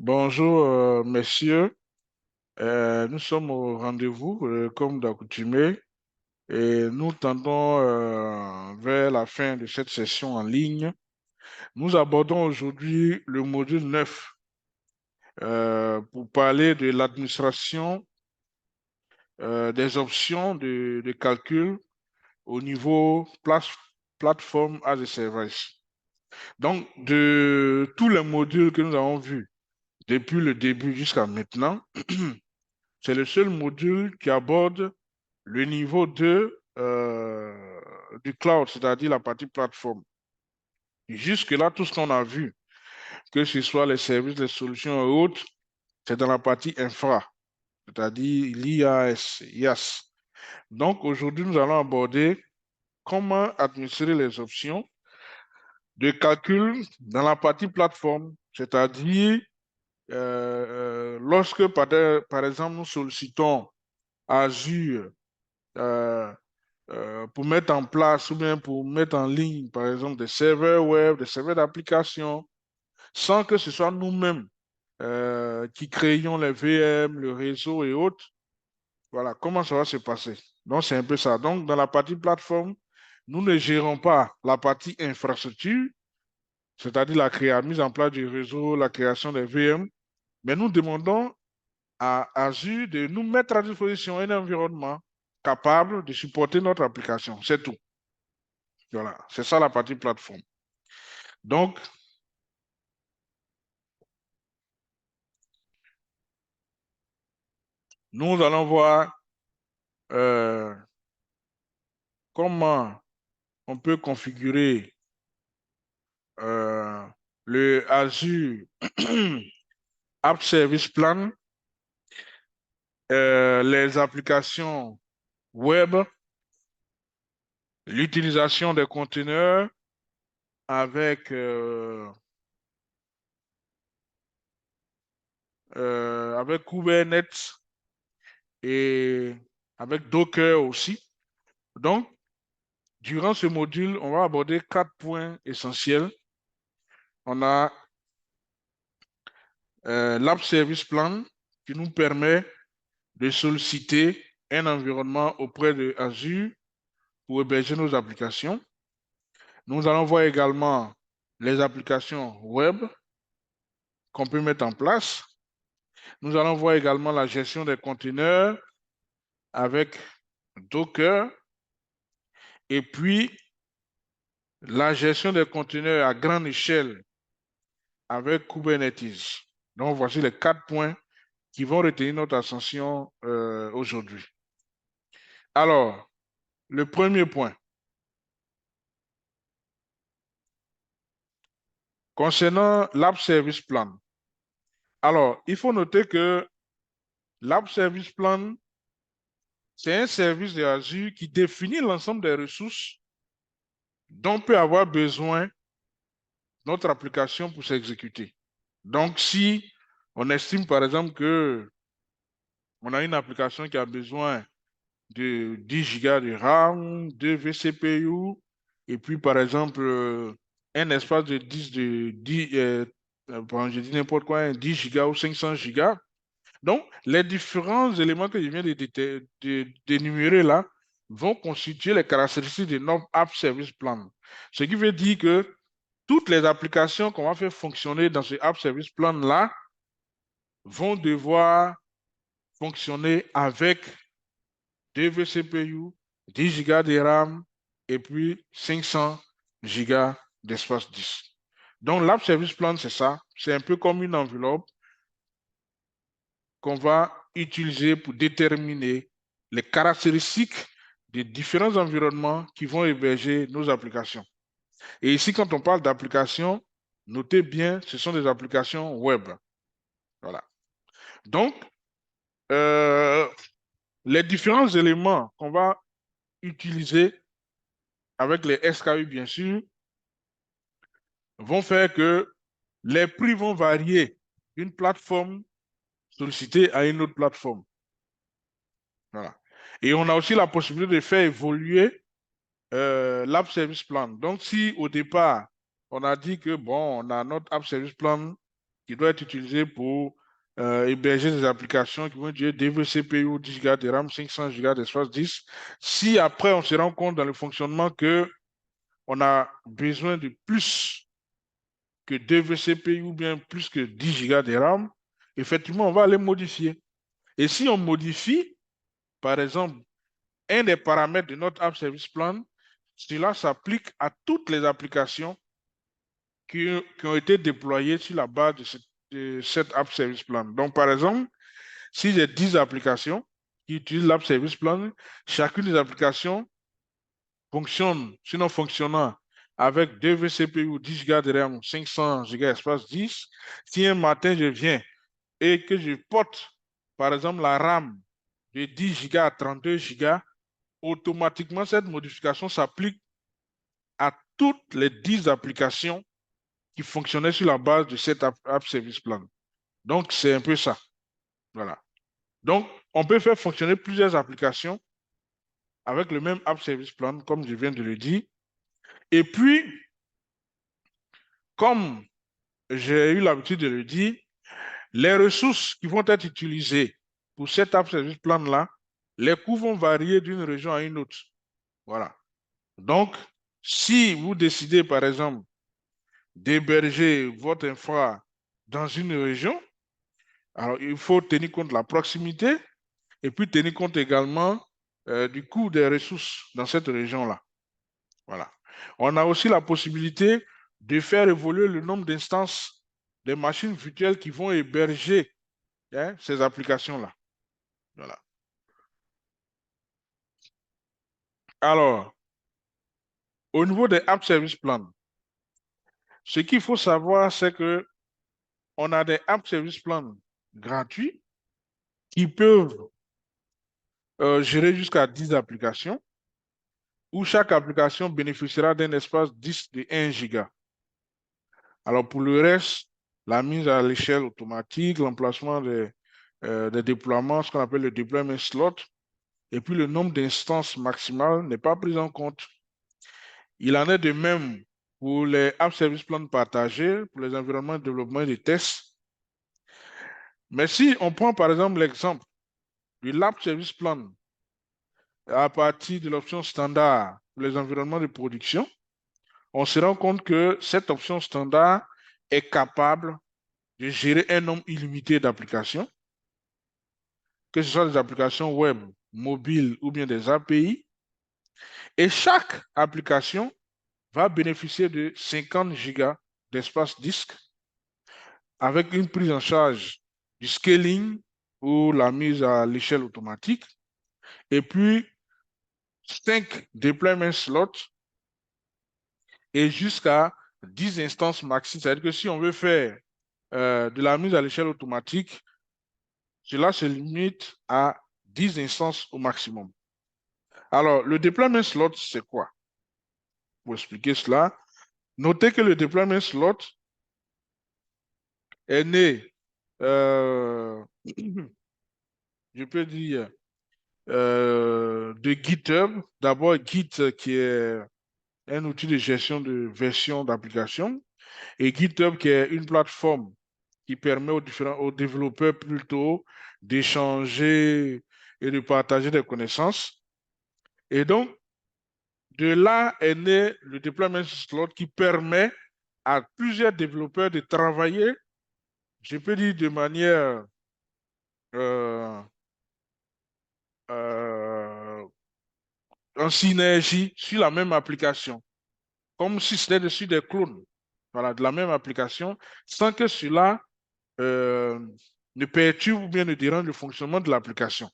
Bonjour, messieurs. Nous sommes au rendez-vous, comme d'accoutumé, et nous tendons vers la fin de cette session en ligne. Nous abordons aujourd'hui le module 9 pour parler de l'administration des options de calcul au niveau plateforme as a service. Donc, de tous les modules que nous avons vus depuis le début jusqu'à maintenant, c'est le seul module qui aborde le niveau 2 du cloud, c'est-à-dire la partie plateforme. Jusque-là, tout ce qu'on a vu, que ce soit les services, les solutions et autres, c'est dans la partie infra, c'est-à-dire l'IaaS, IaaS. Donc aujourd'hui, nous allons aborder comment administrer les options de calcul dans la partie plateforme, c'est-à-dire lorsque, par exemple, nous sollicitons Azure euh, pour mettre en place ou bien pour mettre en ligne, par exemple, des serveurs web, des serveurs d'application, sans que ce soit nous-mêmes qui créions les VM, le réseau et autres. Voilà, comment ça va se passer? Donc, c'est un peu ça. Donc, dans la partie plateforme, nous ne gérons pas la partie infrastructure, c'est-à-dire la mise en place du réseau, la création des VM, mais nous demandons à Azure de nous mettre à disposition un environnement capable de supporter notre application. C'est tout. Voilà, c'est ça la partie plateforme. Donc, nous allons voir euh, comment on peut configurer euh, le Azure App Service Plan, les applications web, l'utilisation des conteneurs avec, avec Kubernetes et avec Docker aussi. Donc, durant ce module, on va aborder 4 points essentiels. On a l'App Service Plan qui nous permet de solliciter un environnement auprès de Azure pour héberger nos applications. Nous allons voir également les applications web qu'on peut mettre en place. Nous allons voir également la gestion des conteneurs avec Docker et puis la gestion des conteneurs à grande échelle avec Kubernetes. Donc, voici les 4 points qui vont retenir notre attention aujourd'hui. Alors, le premier point, concernant l'App Service Plan. Alors, il faut noter que l'App Service Plan, c'est un service de Azure qui définit l'ensemble des ressources dont peut avoir besoin notre application pour s'exécuter. Donc, si on estime par exemple que on a une application qui a besoin de 10 gigas de RAM, 2 vCPU, et puis par exemple un espace de 10, je dis n'importe quoi, 10 gigas ou 500 gigas. Donc, les différents éléments que je viens d'énumérer là vont constituer les caractéristiques de notre App Service Plan. Ce qui veut dire que toutes les applications qu'on va faire fonctionner dans ce App Service Plan là vont devoir fonctionner avec 2 vCPU, 10 gigas de RAM et puis 500 gigas d'espace disque. Donc, l'App Service Plan, c'est ça. C'est un peu comme une enveloppe qu'on va utiliser pour déterminer les caractéristiques des différents environnements qui vont héberger nos applications. Et ici, quand on parle d'applications, notez bien, ce sont des applications web. Voilà. Donc, les différents éléments qu'on va utiliser avec les SKU, bien sûr, vont faire que les prix vont varier d'une plateforme sollicitée à une autre plateforme. Voilà. Et on a aussi la possibilité de faire évoluer l'App Service Plan. Donc, si au départ, on a dit que, bon, on a notre App Service Plan qui doit être utilisé pour héberger des applications qui vont utiliser DVCPU, 10 Go de RAM, 500 Go d'espace 10. Si après, on se rend compte dans le fonctionnement qu'on a besoin de plus que 2 vCPU ou bien plus que 10 Go de RAM, effectivement, on va les modifier. Et si on modifie, par exemple, un des paramètres de notre App Service Plan, cela s'applique à toutes les applications qui ont été déployées sur la base de cette App Service Plan. Donc, par exemple, si j'ai 10 applications qui utilisent l'App Service Plan, chacune des applications fonctionne, sinon fonctionnant avec 2 vCPU, 10 Go de RAM, 500 Go espace 10, si un matin je viens et que je porte, par exemple, la RAM de 10 Go à 32 Go, automatiquement, cette modification s'applique à toutes les 10 applications qui fonctionnaient sur la base de cette App Service Plan. Donc, c'est un peu ça. Voilà. Donc, on peut faire fonctionner plusieurs applications avec le même App Service Plan, comme je viens de le dire. Et puis, comme j'ai eu l'habitude de le dire, les ressources qui vont être utilisées pour cet App Service Plan-là, les coûts vont varier d'une région à une autre. Voilà. Donc, si vous décidez, par exemple, d'héberger votre infra dans une région, alors il faut tenir compte de la proximité et puis tenir compte également du coût des ressources dans cette région-là. Voilà. On a aussi la possibilité de faire évoluer le nombre d'instances des machines virtuelles qui vont héberger ces applications-là. Voilà. Alors, au niveau des App Service Plan, ce qu'il faut savoir, c'est que on a des App Service Plan gratuits qui peuvent gérer jusqu'à 10 applications, où chaque application bénéficiera d'un espace 10 de 1 giga. Alors, pour le reste, la mise à l'échelle automatique, l'emplacement des déploiements, ce qu'on appelle le deployment slot, et puis le nombre d'instances maximales n'est pas pris en compte. Il en est de même pour les App Service Plan partagés, pour les environnements de développement et de tests. Mais si on prend par exemple l'exemple de l'App Service Plan à partir de l'option standard pour les environnements de production, on se rend compte que cette option standard est capable de gérer un nombre illimité d'applications, que ce soit des applications web, mobiles ou bien des API. Et chaque application va bénéficier de 50 gigas d'espace disque avec une prise en charge du scaling ou la mise à l'échelle automatique. Et puis, 5 deployment slots et jusqu'à 10 instances maxi. C'est-à-dire que si on veut faire de la mise à l'échelle automatique, cela se limite à 10 instances au maximum. Alors, le deployment slot, c'est quoi? Pour expliquer cela, notez que le deployment slot est né, je peux dire, de GitHub. D'abord, Git, qui est un outil de gestion de version d'application, et GitHub, qui est une plateforme qui permet aux développeurs plutôt d'échanger et de partager des connaissances. Et donc, de là est né le deployment slot qui permet à plusieurs développeurs de travailler, je peux dire de manière euh, euh, en synergie sur la même application, comme si c'était dessus des clones, voilà, de la même application, sans que cela ne perturbe ou bien ne dérange le fonctionnement de l'application.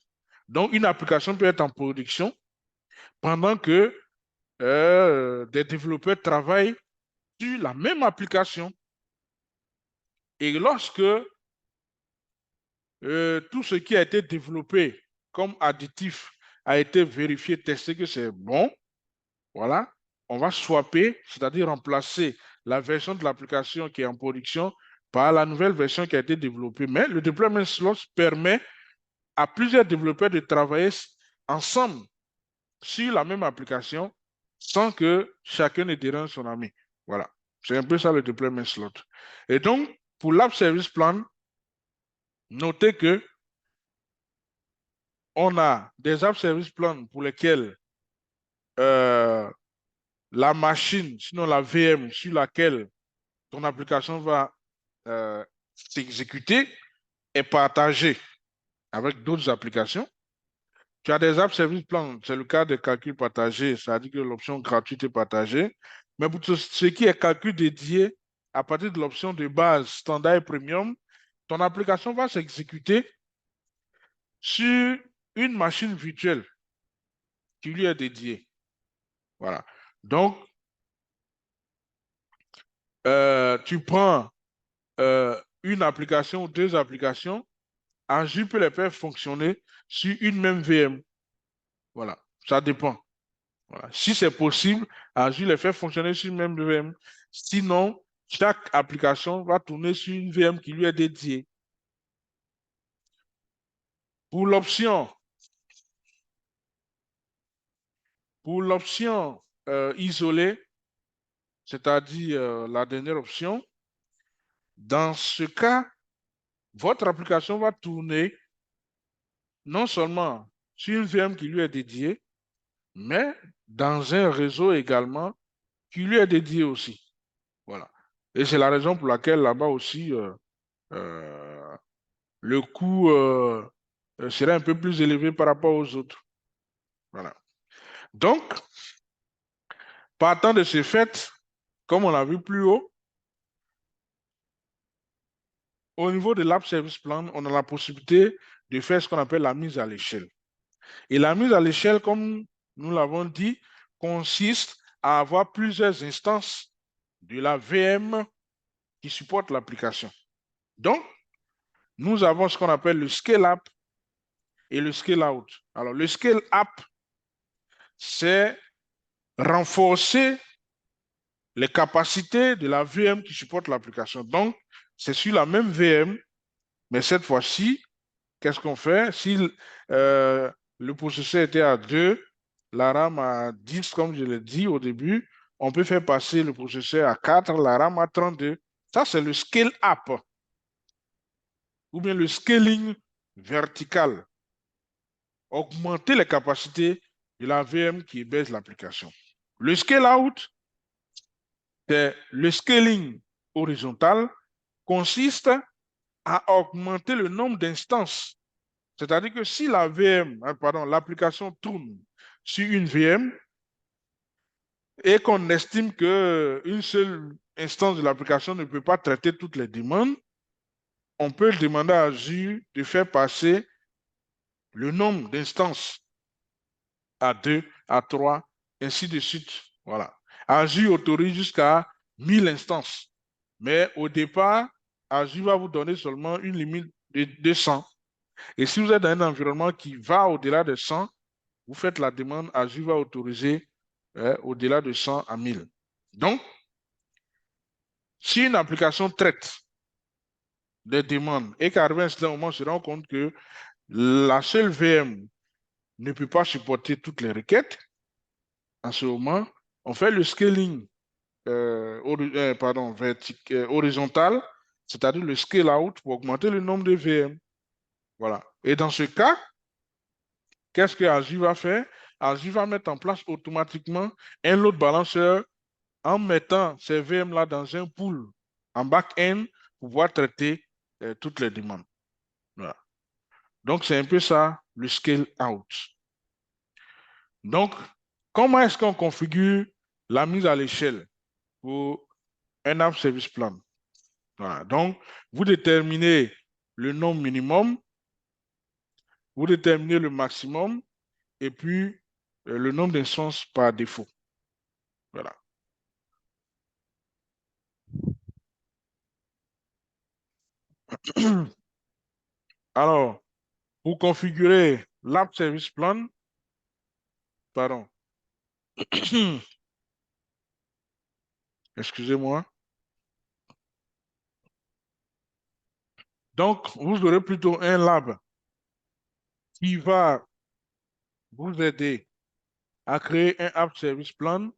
Donc, une application peut être en production pendant que des développeurs travaillent sur la même application. Et lorsque tout ce qui a été développé comme additif a été vérifié, testé que c'est bon, voilà, on va swapper, c'est-à-dire remplacer la version de l'application qui est en production par la nouvelle version qui a été développée. Mais le deployment slot permet à plusieurs développeurs de travailler ensemble sur la même application sans que chacun ne dérange son ami. Voilà, c'est un peu ça le deployment slot. Et donc, pour l'app service plan, notez que on a des app service plans pour lesquels la machine, sinon la VM sur laquelle ton application va s'exécuter est partagée avec d'autres applications. Tu as des apps service plans, c'est le cas des calculs partagés, c'est-à-dire que l'option gratuite est partagée. Mais pour ce qui est calcul dédié, à partir de l'option de base standard et premium, ton application va s'exécuter sur une machine virtuelle qui lui est dédiée. Voilà. Donc, tu prends une application ou deux applications, Azure peut les faire fonctionner sur une même VM. Voilà, ça dépend. Voilà. Si c'est possible, Azure les fait fonctionner sur une même VM. Sinon, chaque application va tourner sur une VM qui lui est dédiée. Pour l'option isolée, c'est-à-dire la dernière option, dans ce cas, votre application va tourner non seulement sur une VM qui lui est dédiée, mais dans un réseau également qui lui est dédié aussi. Voilà. Et c'est la raison pour laquelle là-bas aussi, euh, le coût serait un peu plus élevé par rapport aux autres. Voilà. Donc, partant de ce fait, comme on l'a vu plus haut, au niveau de l'App Service Plan, on a la possibilité de faire ce qu'on appelle la mise à l'échelle. Et la mise à l'échelle, comme nous l'avons dit, consiste à avoir plusieurs instances de la VM qui supportent l'application. Donc, nous avons ce qu'on appelle le scale-up et le scale-out. Alors, le scale-up, c'est renforcer les capacités de la VM qui supporte l'application. Donc, c'est sur la même VM, mais cette fois-ci, qu'est-ce qu'on fait? Si le processeur était à 2, la RAM à 10, comme je l'ai dit au début, on peut faire passer le processeur à 4, la RAM à 32. Ça, c'est le scale-up ou bien le scaling vertical. Augmenter les capacités de la VM qui héberge l'application. Le scale-out, c'est le scaling horizontal, consiste à augmenter le nombre d'instances. C'est-à-dire que si l'application tourne sur une VM et qu'on estime qu'une seule instance de l'application ne peut pas traiter toutes les demandes, on peut demander à Azure de faire passer le nombre d'instances à 2, à 3, ainsi de suite. Voilà. Azure autorise jusqu'à 1000 instances. Mais au départ, Azure va vous donner seulement une limite de 200. Et si vous êtes dans un environnement qui va au-delà de 100, vous faites la demande, Azure va autoriser au-delà de 100 à 1000. Donc, si une application traite des demandes et qu'arrive à un certain moment, on se rend compte que la seule VM ne peut pas supporter toutes les requêtes, en ce moment, on fait le scaling horizontal, c'est-à-dire le scale out pour augmenter le nombre de VM. Voilà. Et dans ce cas, qu'est-ce que Azure va faire? Azure va mettre en place automatiquement un load balancer en mettant ces VM-là dans un pool en back-end pour pouvoir traiter toutes les demandes. Voilà. Donc, c'est un peu ça, le scale out. Donc, comment est-ce qu'on configure la mise à l'échelle pour un app service plan? Voilà. Donc, vous déterminez le nombre minimum, vous déterminez le maximum et puis le nombre d'instances par défaut. Voilà. Alors, pour configurer l'app service plan, pardon, excusez-moi. Donc, vous aurez plutôt un lab qui va vous aider à créer un app service plan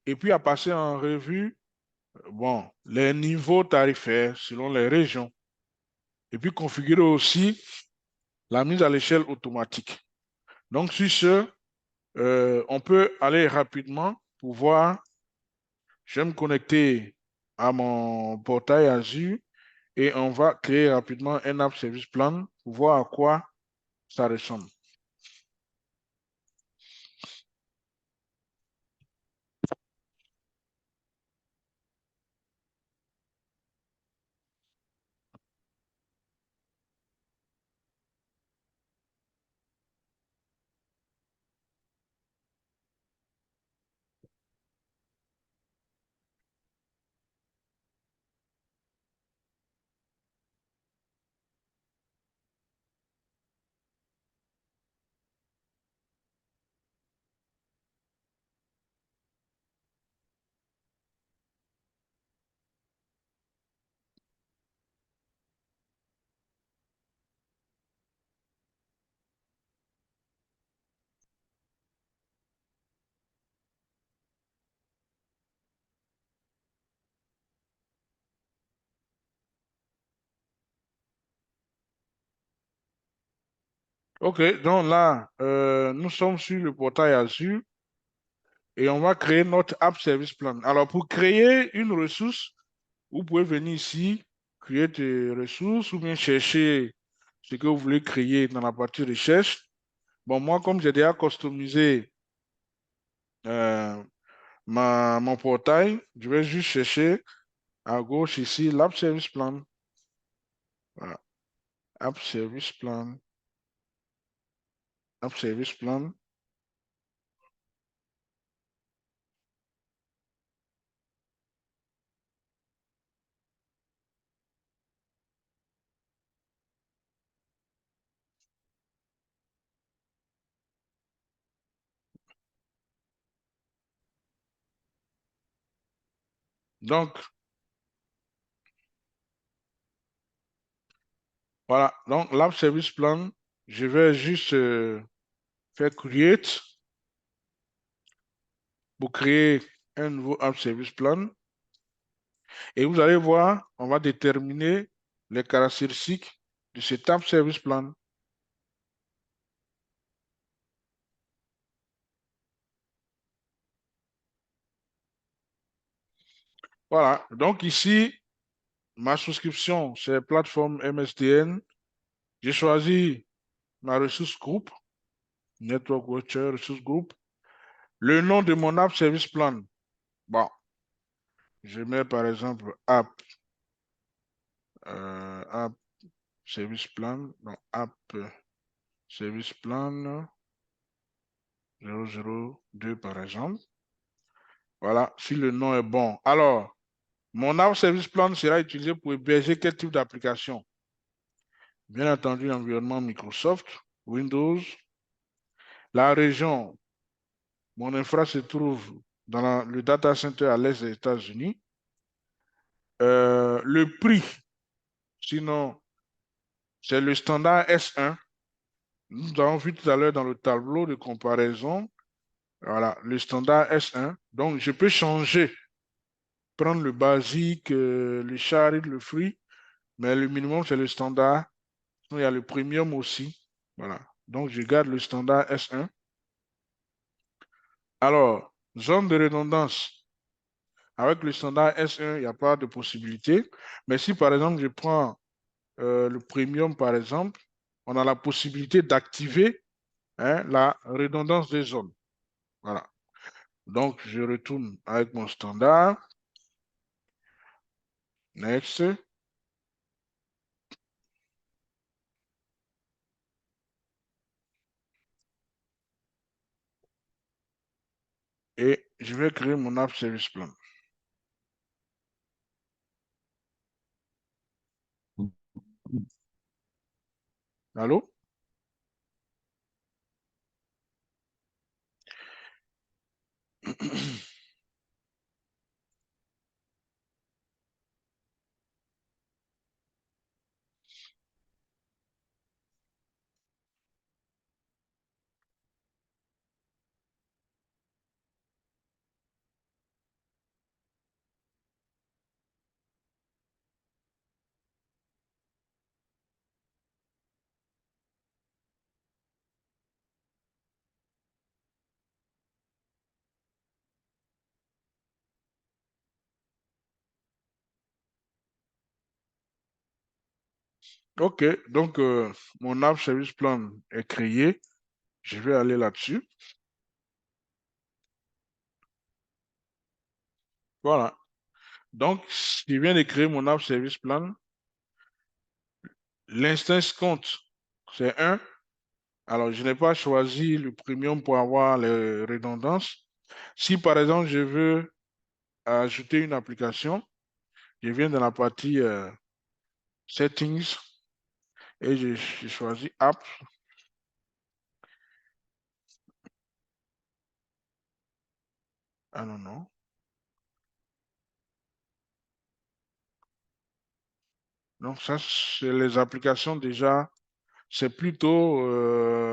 et puis à passer en revue Bon, les niveaux tarifaires selon les régions. Et puis configurer aussi la mise à l'échelle automatique. Donc, sur ce, on peut aller rapidement pour voir. Je vais me connecter à mon portail Azure et on va créer rapidement un app service plan pour voir à quoi ça ressemble. OK, donc là, nous sommes sur le portail Azure et on va créer notre app service plan. Alors, pour créer une ressource, vous pouvez venir ici, créer des ressources ou bien chercher ce que vous voulez créer dans la partie recherche. Bon, moi, comme j'ai déjà customisé euh, mon portail, je vais juste chercher à gauche ici l'app service plan. Voilà, app service plan, app service plan. Donc, voilà, donc l'app service plan, je vais juste faire create pour créer un nouveau app service plan. Et vous allez voir, on va déterminer les caractéristiques de cet app service plan. Voilà, donc ici, ma souscription, c'est plateforme MSDN. J'ai choisi ma ressource groupe, Network Watcher Ressource Group. Le nom de mon app service plan, bon, je mets par exemple app service plan, donc app service plan 002 par exemple. Voilà, si le nom est bon. Alors, mon app service plan sera utilisé pour héberger quel type d'application? Bien entendu, l'environnement Microsoft, Windows. La région, mon infra se trouve dans le data center à l'est des États-Unis. Le prix, sinon, c'est le standard S1. Nous avons vu tout à l'heure dans le tableau de comparaison, voilà, le standard S1. Donc, je peux changer, prendre le basique, le chari, le free, mais le minimum, c'est le standard. Il y a le premium aussi. Voilà. Donc, je garde le standard S1. Alors, zone de redondance. Avec le standard S1, il n'y a pas de possibilité. Mais si, par exemple, je prends le premium, par exemple, on a la possibilité d'activer la redondance des zones. Voilà. Donc, je retourne avec mon standard. Next. Et je vais créer mon app service plan. Allô? OK, donc mon app service plan est créé. Je vais aller là-dessus. Voilà. Donc, je viens de créer mon app service plan. L'instance compte, c'est 1. Alors, je n'ai pas choisi le premium pour avoir les redondances. Si, par exemple, je veux ajouter une application, je viens dans la partie Settings et je choisis App. Ah non, non. Donc, ça, c'est les applications déjà. C'est plutôt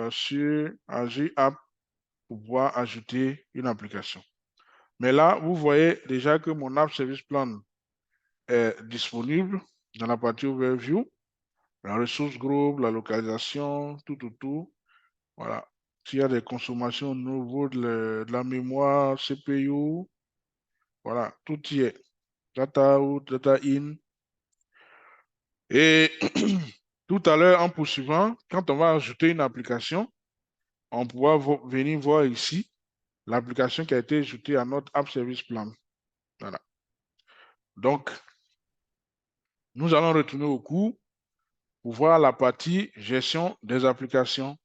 sur Azure App pour pouvoir ajouter une application. Mais là, vous voyez déjà que mon App Service Plan est disponible dans la partie Overview, la ressource groupe, la localisation, tout. Voilà. S'il y a des consommations au niveau de la mémoire, CPU, voilà, tout y est. Data out, data in. Et tout à l'heure, en poursuivant, quand on va ajouter une application, on pourra venir voir ici l'application qui a été ajoutée à notre App Service Plan. Voilà. Donc, nous allons retourner au cours pour voir la partie gestion des applications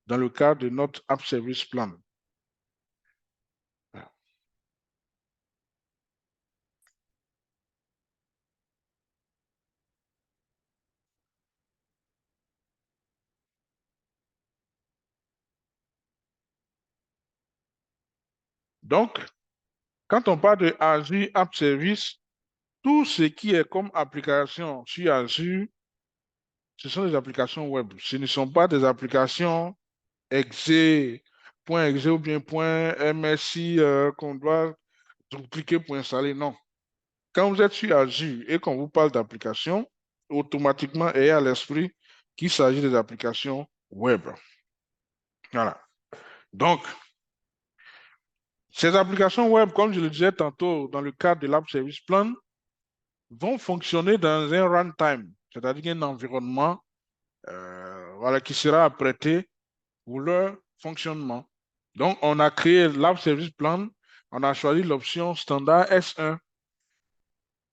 dans le cadre de notre App Service Plan. Donc, quand on parle de Azure App Service, tout ce qui est comme application sur Azure, ce sont des applications web. Ce ne sont pas des applications exe, .exe ou bien .msi qu'on doit cliquer pour installer. Non. Quand vous êtes sur Azure et qu'on vous parle d'applications, automatiquement, ayez à l'esprit qu'il s'agit des applications web. Voilà. Donc, ces applications web, comme je le disais tantôt dans le cadre de l'App Service Plan, vont fonctionner dans un runtime, c'est-à-dire un environnement voilà, qui sera apprêté pour leur fonctionnement. Donc, on a créé l'App Service Plan, on a choisi l'option standard S1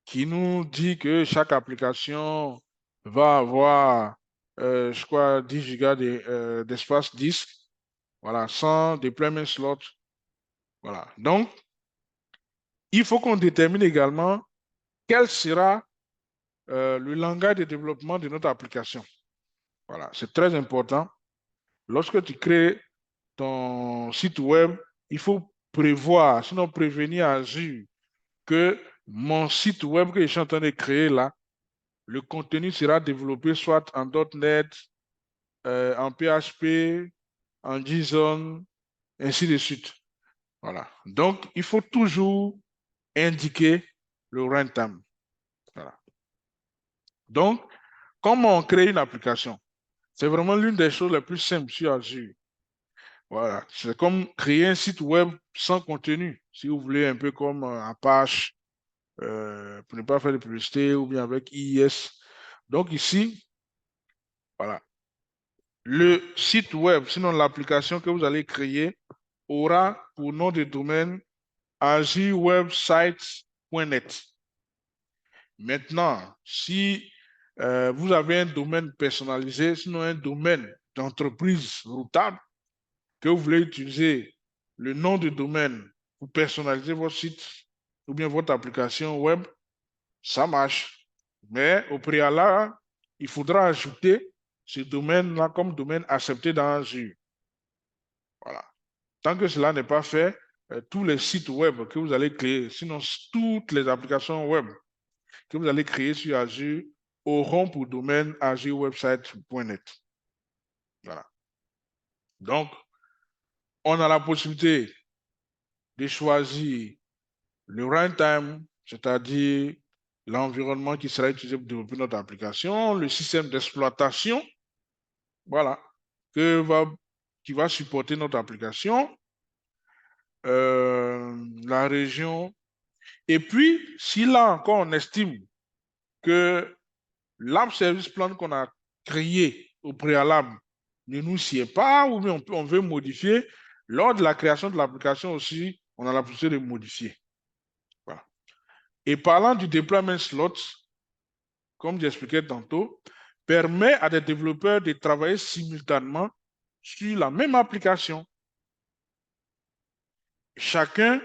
qui nous dit que chaque application va avoir, je crois, 10 gigas d'espace disque, voilà, sans deployment slot. Voilà. Donc, il faut qu'on détermine également quel sera le langage de développement de notre application. Voilà, c'est très important. Lorsque tu crées ton site web, il faut prévoir, sinon prévenir Azure que mon site web que je suis en train de créer là, le contenu sera développé soit en .NET, en PHP, en JSON, ainsi de suite. Voilà. Donc, il faut toujours indiquer le runtime. Voilà. Donc, comment on crée une application? C'est vraiment l'une des choses les plus simples sur Azure. Voilà. C'est comme créer un site web sans contenu, si vous voulez, un peu comme Apache, pour ne pas faire de publicité, ou bien avec IIS. Donc ici, voilà. Le site web, sinon l'application que vous allez créer, aura pour nom de domaine azurewebsites.net. Maintenant, si vous avez un domaine personnalisé, sinon un domaine d'entreprise routable, que vous voulez utiliser le nom de domaine pour personnaliser votre site ou bien votre application web, ça marche. Mais au préalable, il faudra ajouter ce domaine-là comme domaine accepté dans Azure. Voilà. Tant que cela n'est pas fait, tous les sites web que vous allez créer, sinon toutes les applications web que vous allez créer sur Azure auront pour domaine azurewebsite.net. Voilà. Donc, on a la possibilité de choisir le runtime, c'est-à-dire l'environnement qui sera utilisé pour développer notre application, le système d'exploitation, voilà, qui va supporter notre application, la région. Et puis, si là encore on estime que l'app service plan qu'on a créé au préalable ne nous sied pas ou bien on veut modifier, lors de la création de l'application aussi, on a la possibilité de modifier. Voilà. Et parlant du deployment slot, comme j'expliquais tantôt, permet à des développeurs de travailler simultanément sur la même application. Chacun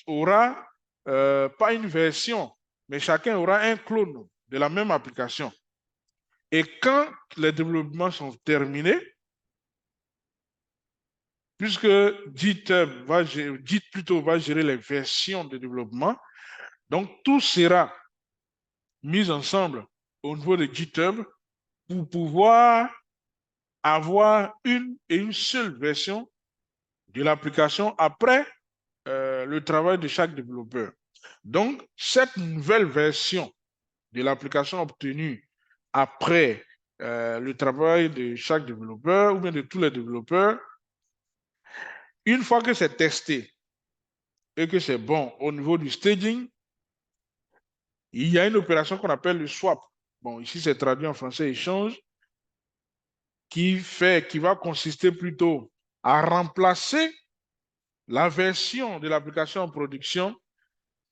aura, pas une version, mais chacun aura un clone de la même application. Et quand les développements sont terminés, puisque Git va gérer les versions de développement, donc tout sera mis ensemble au niveau de GitHub pour pouvoir avoir une et une seule version de l'application après le travail de chaque développeur. Donc, cette nouvelle version de l'application obtenue après le travail de chaque développeur ou bien de tous les développeurs, une fois que c'est testé et que c'est bon au niveau du staging, il y a une opération qu'on appelle le swap. Bon, ici c'est traduit en français échange, qui va consister plutôt à remplacer la version de l'application en production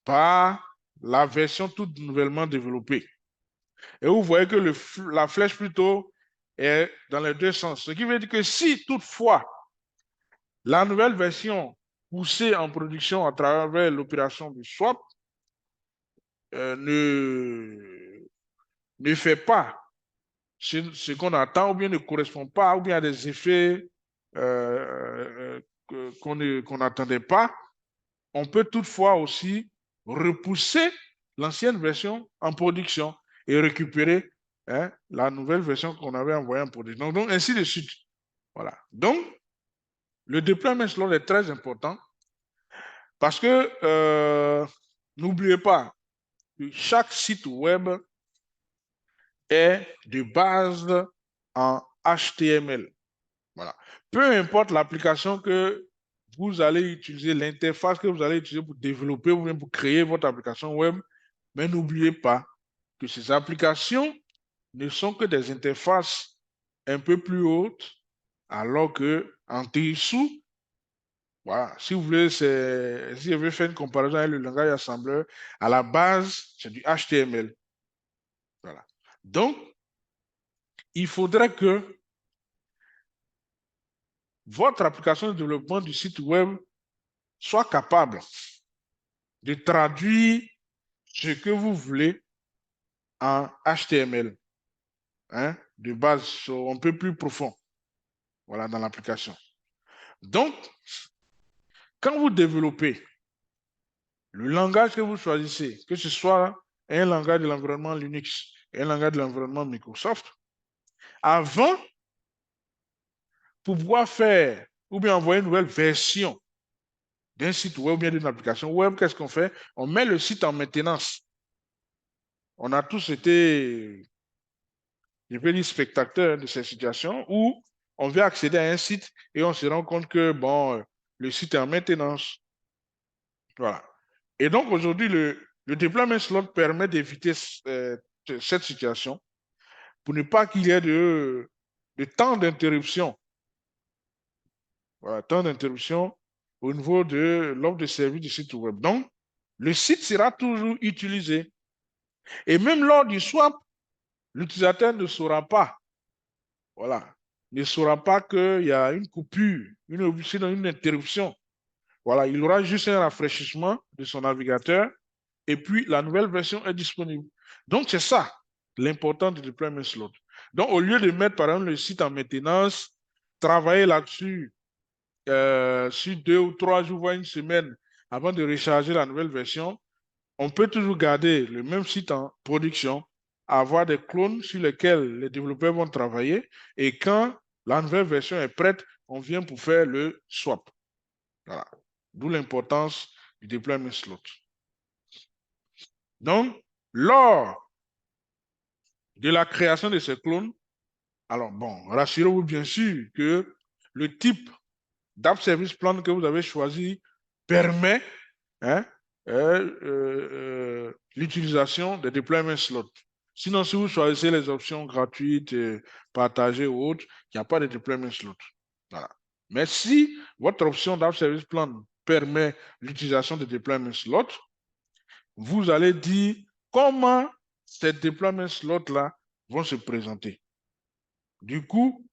par la version toute nouvellement développée. Et vous voyez que la flèche plutôt est dans les deux sens. Ce qui veut dire que si toutefois la nouvelle version poussée en production à travers l'opération du swap ne fait pas ce qu'on attend ou bien ne correspond pas ou bien à des effets qu'on n'attendait pas, on peut toutefois aussi repousser l'ancienne version en production et récupérer la nouvelle version qu'on avait envoyée en production. Donc, ainsi de suite. Voilà. Donc, le deployment slot est très important parce que n'oubliez pas que chaque site web est de base en HTML. Voilà. Peu importe l'application que vous allez utiliser, l'interface que vous allez utiliser pour développer ou bien pour créer votre application web, mais n'oubliez pas que ces applications ne sont que des interfaces un peu plus hautes, alors que en dessous, voilà, si vous voulez, si je veux faire une comparaison avec le langage assembleur, à la base, c'est du HTML. Voilà. Donc, il faudrait que votre application de développement du site web soit capable de traduire ce que vous voulez en HTML, hein, de base un peu plus profond, voilà, dans l'application. Donc, quand vous développez le langage que vous choisissez, que ce soit un langage de l'environnement Linux et un langage de l'environnement Microsoft, avant, pour pouvoir faire ou bien envoyer une nouvelle version d'un site web ou bien d'une application web, qu'est-ce qu'on fait? On met le site en maintenance. On a tous été, je peux dire, spectateurs de cette situation où on vient accéder à un site et on se rend compte que, bon, le site est en maintenance. Voilà. Et donc, aujourd'hui, le deployment slot permet d'éviter cette situation pour ne pas qu'il y ait de temps d'interruption. Voilà, temps d'interruption au niveau de l'offre de service du site web. Donc, le site sera toujours utilisé. Et même lors du swap, l'utilisateur ne saura pas, voilà, ne saura pas qu'il y a une coupure, une interruption. Voilà, il aura juste un rafraîchissement de son navigateur et puis la nouvelle version est disponible. Donc, c'est ça l'important du deployment slot. Donc, au lieu de mettre, par exemple, le site en maintenance, travailler là-dessus sur 2 ou 3 jours, voire une semaine, avant de recharger la nouvelle version, on peut toujours garder le même site en production, avoir des clones sur lesquels les développeurs vont travailler, et quand la nouvelle version est prête, on vient pour faire le swap. Voilà. D'où l'importance du deployment slot. Donc, lors de la création de ces clones, alors bon, rassurez-vous bien sûr que le type d'app service plan que vous avez choisi permet hein, l'utilisation des deployment slots. Sinon, si vous choisissez les options gratuites, partagées ou autres, il n'y a pas de deployment slot. Voilà. Mais si votre option d'App Service Plan permet l'utilisation de deployment slot, vous allez dire comment ces deployment slots-là vont se présenter. Du coup,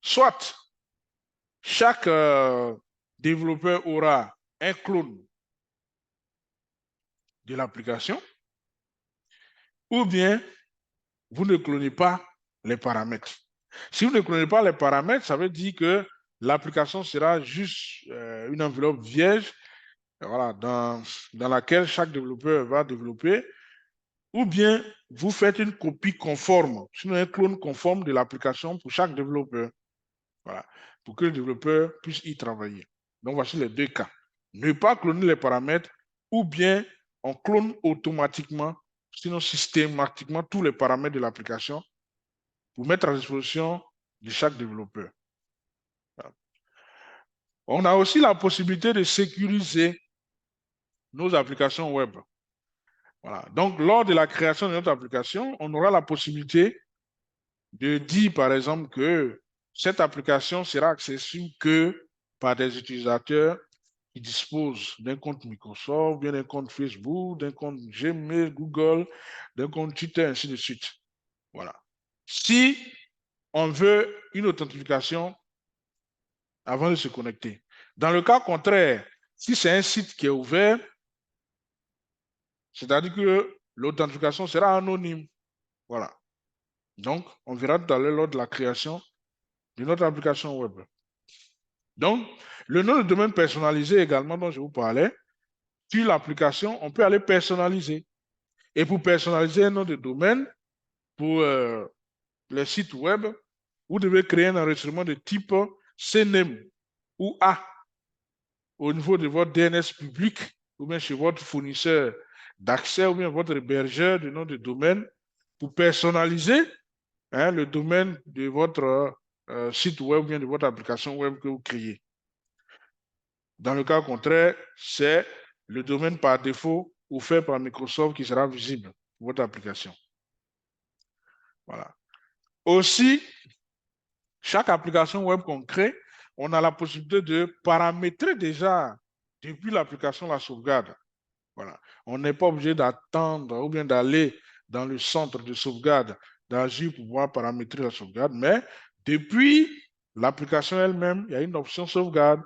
soit chaque développeur aura un clone de l'application, ou bien vous ne clonez pas les paramètres. Si vous ne clonez pas les paramètres, ça veut dire que l'application sera juste une enveloppe vierge, voilà, dans laquelle chaque développeur va développer, ou bien vous faites une copie conforme, sinon un clone conforme de l'application pour chaque développeur, voilà, pour que le développeur puisse y travailler. Donc, voici les deux cas. Ne pas cloner les paramètres, ou bien on clone automatiquement, sinon systématiquement, tous les paramètres de l'application pour mettre à disposition de chaque développeur. Voilà. On a aussi la possibilité de sécuriser nos applications web. Voilà. Donc, lors de la création de notre application, on aura la possibilité de dire, par exemple, que cette application sera accessible que par des utilisateurs qui disposent d'un compte Microsoft, bien d'un compte Facebook, d'un compte Gmail, Google, d'un compte Twitter, ainsi de suite. Voilà. Si on veut une authentification avant de se connecter. Dans le cas contraire, si c'est un site qui est ouvert, c'est-à-dire que l'authentification sera anonyme. Voilà. Donc, on verra tout à l'heure lors de la création de notre application web. Donc, le nom de domaine personnalisé également dont je vous parlais, sur l'application, on peut aller personnaliser. Et pour personnaliser un nom de domaine, pour les sites web, vous devez créer un enregistrement de type CNAME ou A au niveau de votre DNS public ou bien chez votre fournisseur d'accès ou bien votre hébergeur de nom de domaine pour personnaliser le domaine de votre site web ou bien de votre application web que vous créez. Dans le cas contraire, c'est le domaine par défaut offert par Microsoft qui sera visible pour votre application. Voilà. Aussi, chaque application web qu'on crée, on a la possibilité de paramétrer déjà depuis l'application la sauvegarde. Voilà. On n'est pas obligé d'attendre ou bien d'aller dans le centre de sauvegarde d'Azure pour pouvoir paramétrer la sauvegarde, mais depuis l'application elle-même, il y a une option sauvegarde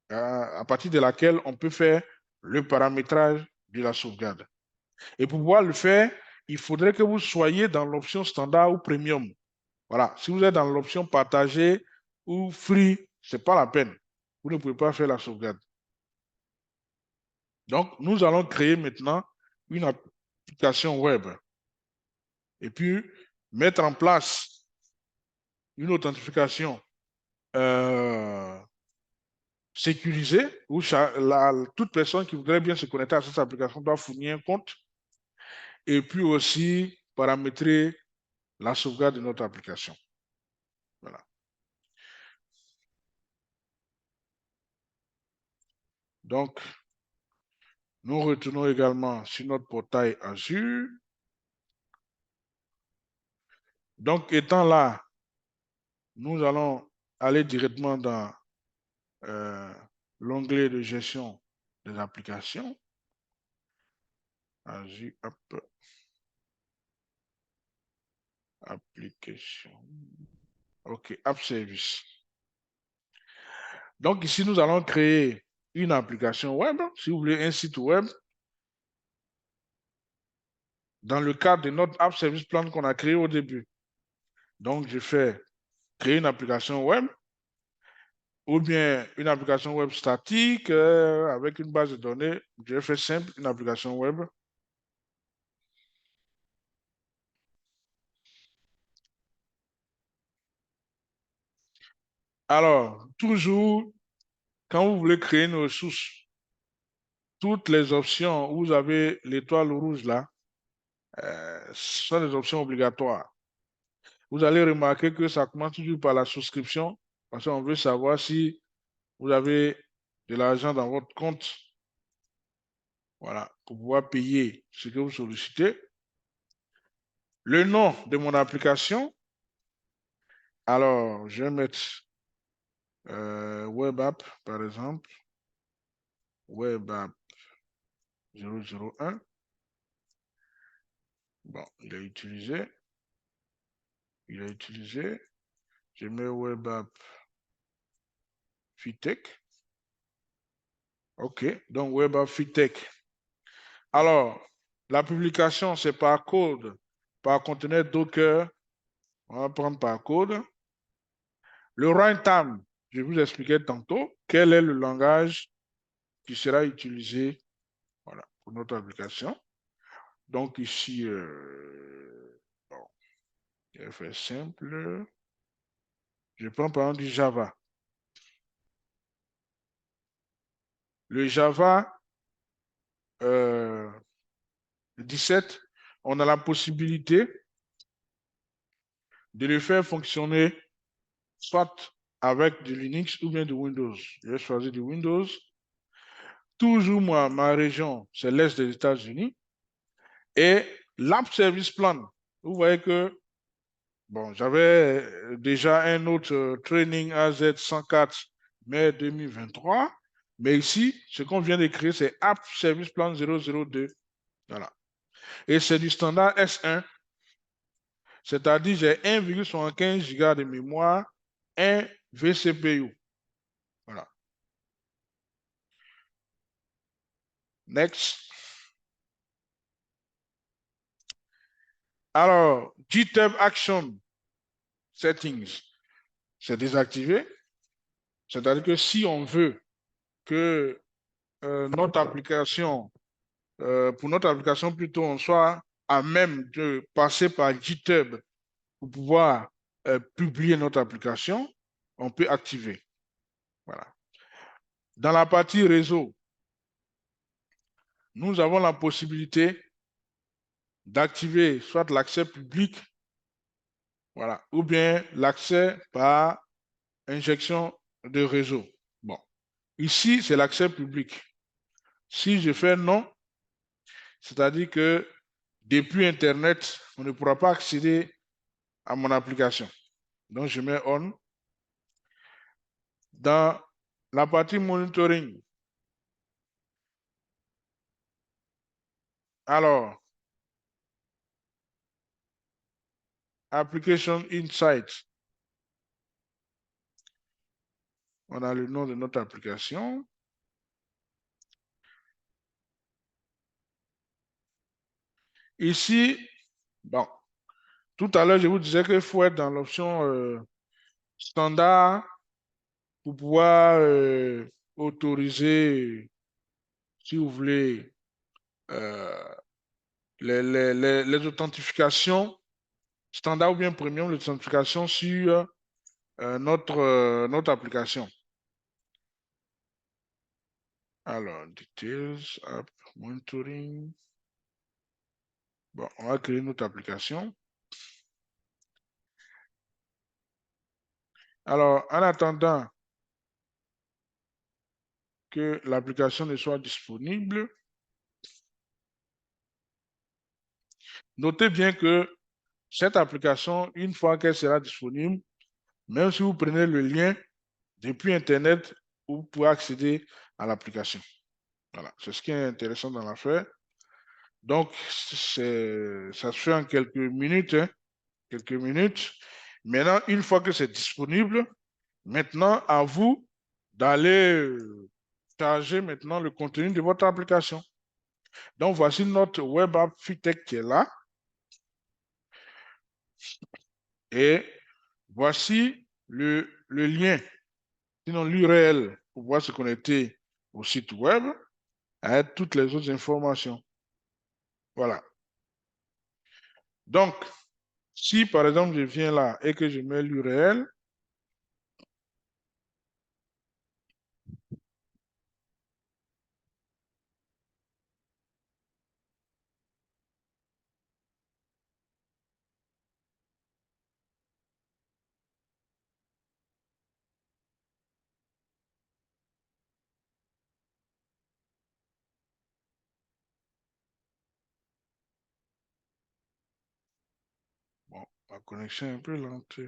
à partir de laquelle on peut faire le paramétrage de la sauvegarde. Et pour pouvoir le faire, il faudrait que vous soyez dans l'option standard ou premium. Voilà. Si vous êtes dans l'option partagée ou free, ce n'est pas la peine. Vous ne pouvez pas faire la sauvegarde. Donc, nous allons créer maintenant une application web et puis mettre en place une authentification sécurisée où toute personne qui voudrait bien se connecter à cette application doit fournir un compte et puis aussi paramétrer la sauvegarde de notre application. Voilà. Donc, nous retournons également sur notre portail Azure. Donc, étant là, nous allons aller directement dans l'onglet de gestion des applications. Azure App. Application. OK, App Service. Donc, ici, nous allons créer une application web, si vous voulez, un site web. Dans le cadre de notre App Service Plan qu'on a créé au début. Donc, je fais créer une application web ou bien une application web statique avec une base de données. Je fais simple, une application web. Alors, toujours, quand vous voulez créer une ressource, toutes les options où vous avez l'étoile rouge là, ce sont des options obligatoires. Vous allez remarquer que ça commence toujours par la souscription, parce qu'on veut savoir si vous avez de l'argent dans votre compte. Voilà, pour pouvoir payer ce que vous sollicitez. Le nom de mon application. Alors, je vais mettre Web App, par exemple. Web App 001. Bon, il est utilisé. Il est utilisé. Je mets Web App Fitech. OK, donc Web App Fitech. Alors, la publication, c'est par code, par conteneur Docker. On va prendre par code. Le runtime, je vous expliquais tantôt quel est le langage qui sera utilisé, voilà, pour notre application. Donc ici, bon, je vais faire simple. Je prends par exemple du Java. Le Java 17, on a la possibilité de le faire fonctionner soit avec du Linux ou bien du Windows. Je vais choisir du Windows. Toujours moi, ma région, c'est l'Est des États-Unis. Et l'App Service Plan, vous voyez que, bon, j'avais déjà un autre training AZ 104 mai 2023, mais ici, ce qu'on vient de créer, c'est App Service Plan 002. Voilà. Et c'est du standard S1, c'est-à-dire j'ai 1,75 Go de mémoire, un vCPU. Voilà. Next. Alors, GitHub Action Settings, c'est désactivé. C'est-à-dire que si on veut que notre application, pour notre application plutôt, on soit à même de passer par GitHub pour pouvoir publier notre application, on peut activer. Voilà. Dans la partie réseau, nous avons la possibilité d'activer soit l'accès public, voilà, ou bien l'accès par injection de réseau. Bon, ici, c'est l'accès public. Si je fais non, c'est-à-dire que depuis Internet, on ne pourra pas accéder à mon application. Donc, je mets on. Dans la partie monitoring, alors, Application Insight, on a le nom de notre application. Ici, bon, tout à l'heure, je vous disais qu'il faut être dans l'option standard pour pouvoir autoriser, si vous voulez, euh, les authentifications standard ou bien premium, l'authentification sur notre application. Alors, details, app, monitoring. Bon, on va créer notre application. Alors, en attendant que l'application ne soit disponible, notez bien que cette application, une fois qu'elle sera disponible, même si vous prenez le lien depuis Internet, vous pouvez accéder à l'application. Voilà, c'est ce qui est intéressant dans l'affaire. Donc, ça se fait en quelques minutes, hein, quelques minutes. Maintenant, une fois que c'est disponible, maintenant, à vous d'aller charger maintenant le contenu de votre application. Donc, voici notre web app Fitech qui est là. Et voici le lien, sinon l'URL pour pouvoir se connecter au site web avec toutes les autres informations. Voilà. Donc, si par exemple je viens là et que je mets l'URL, Ma connexion est un peu lente.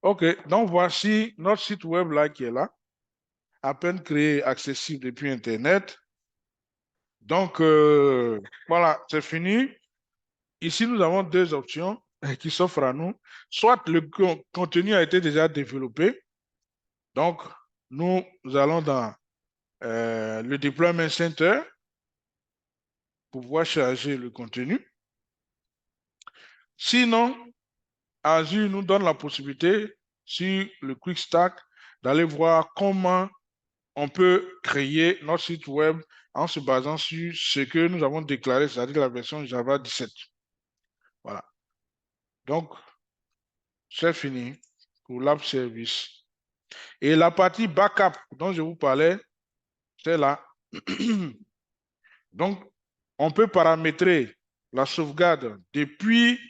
OK, donc voici notre site web là qui est là, à peine créé, accessible depuis Internet. Donc, voilà, c'est fini. Ici, nous avons deux options qui s'offrent à nous. Soit le contenu a été déjà développé. Donc, nous allons dans le Deployment Center pour pouvoir charger le contenu. Sinon, Azure nous donne la possibilité, sur le Quick Stack, d'aller voir comment on peut créer notre site web en se basant sur ce que nous avons déclaré, c'est-à-dire la version Java 17. Voilà. Donc, c'est fini pour l'App Service. Et la partie backup dont je vous parlais, c'est là. Donc, on peut paramétrer la sauvegarde depuis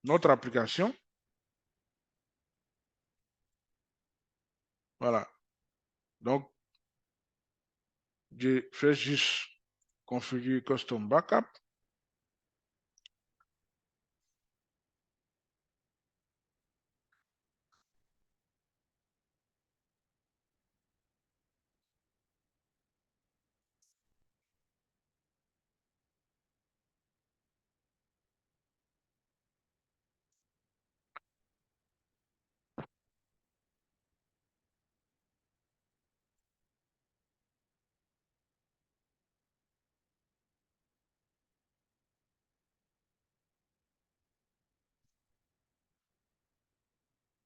notre application. Voilà. Donc, je fais juste configurer custom backup.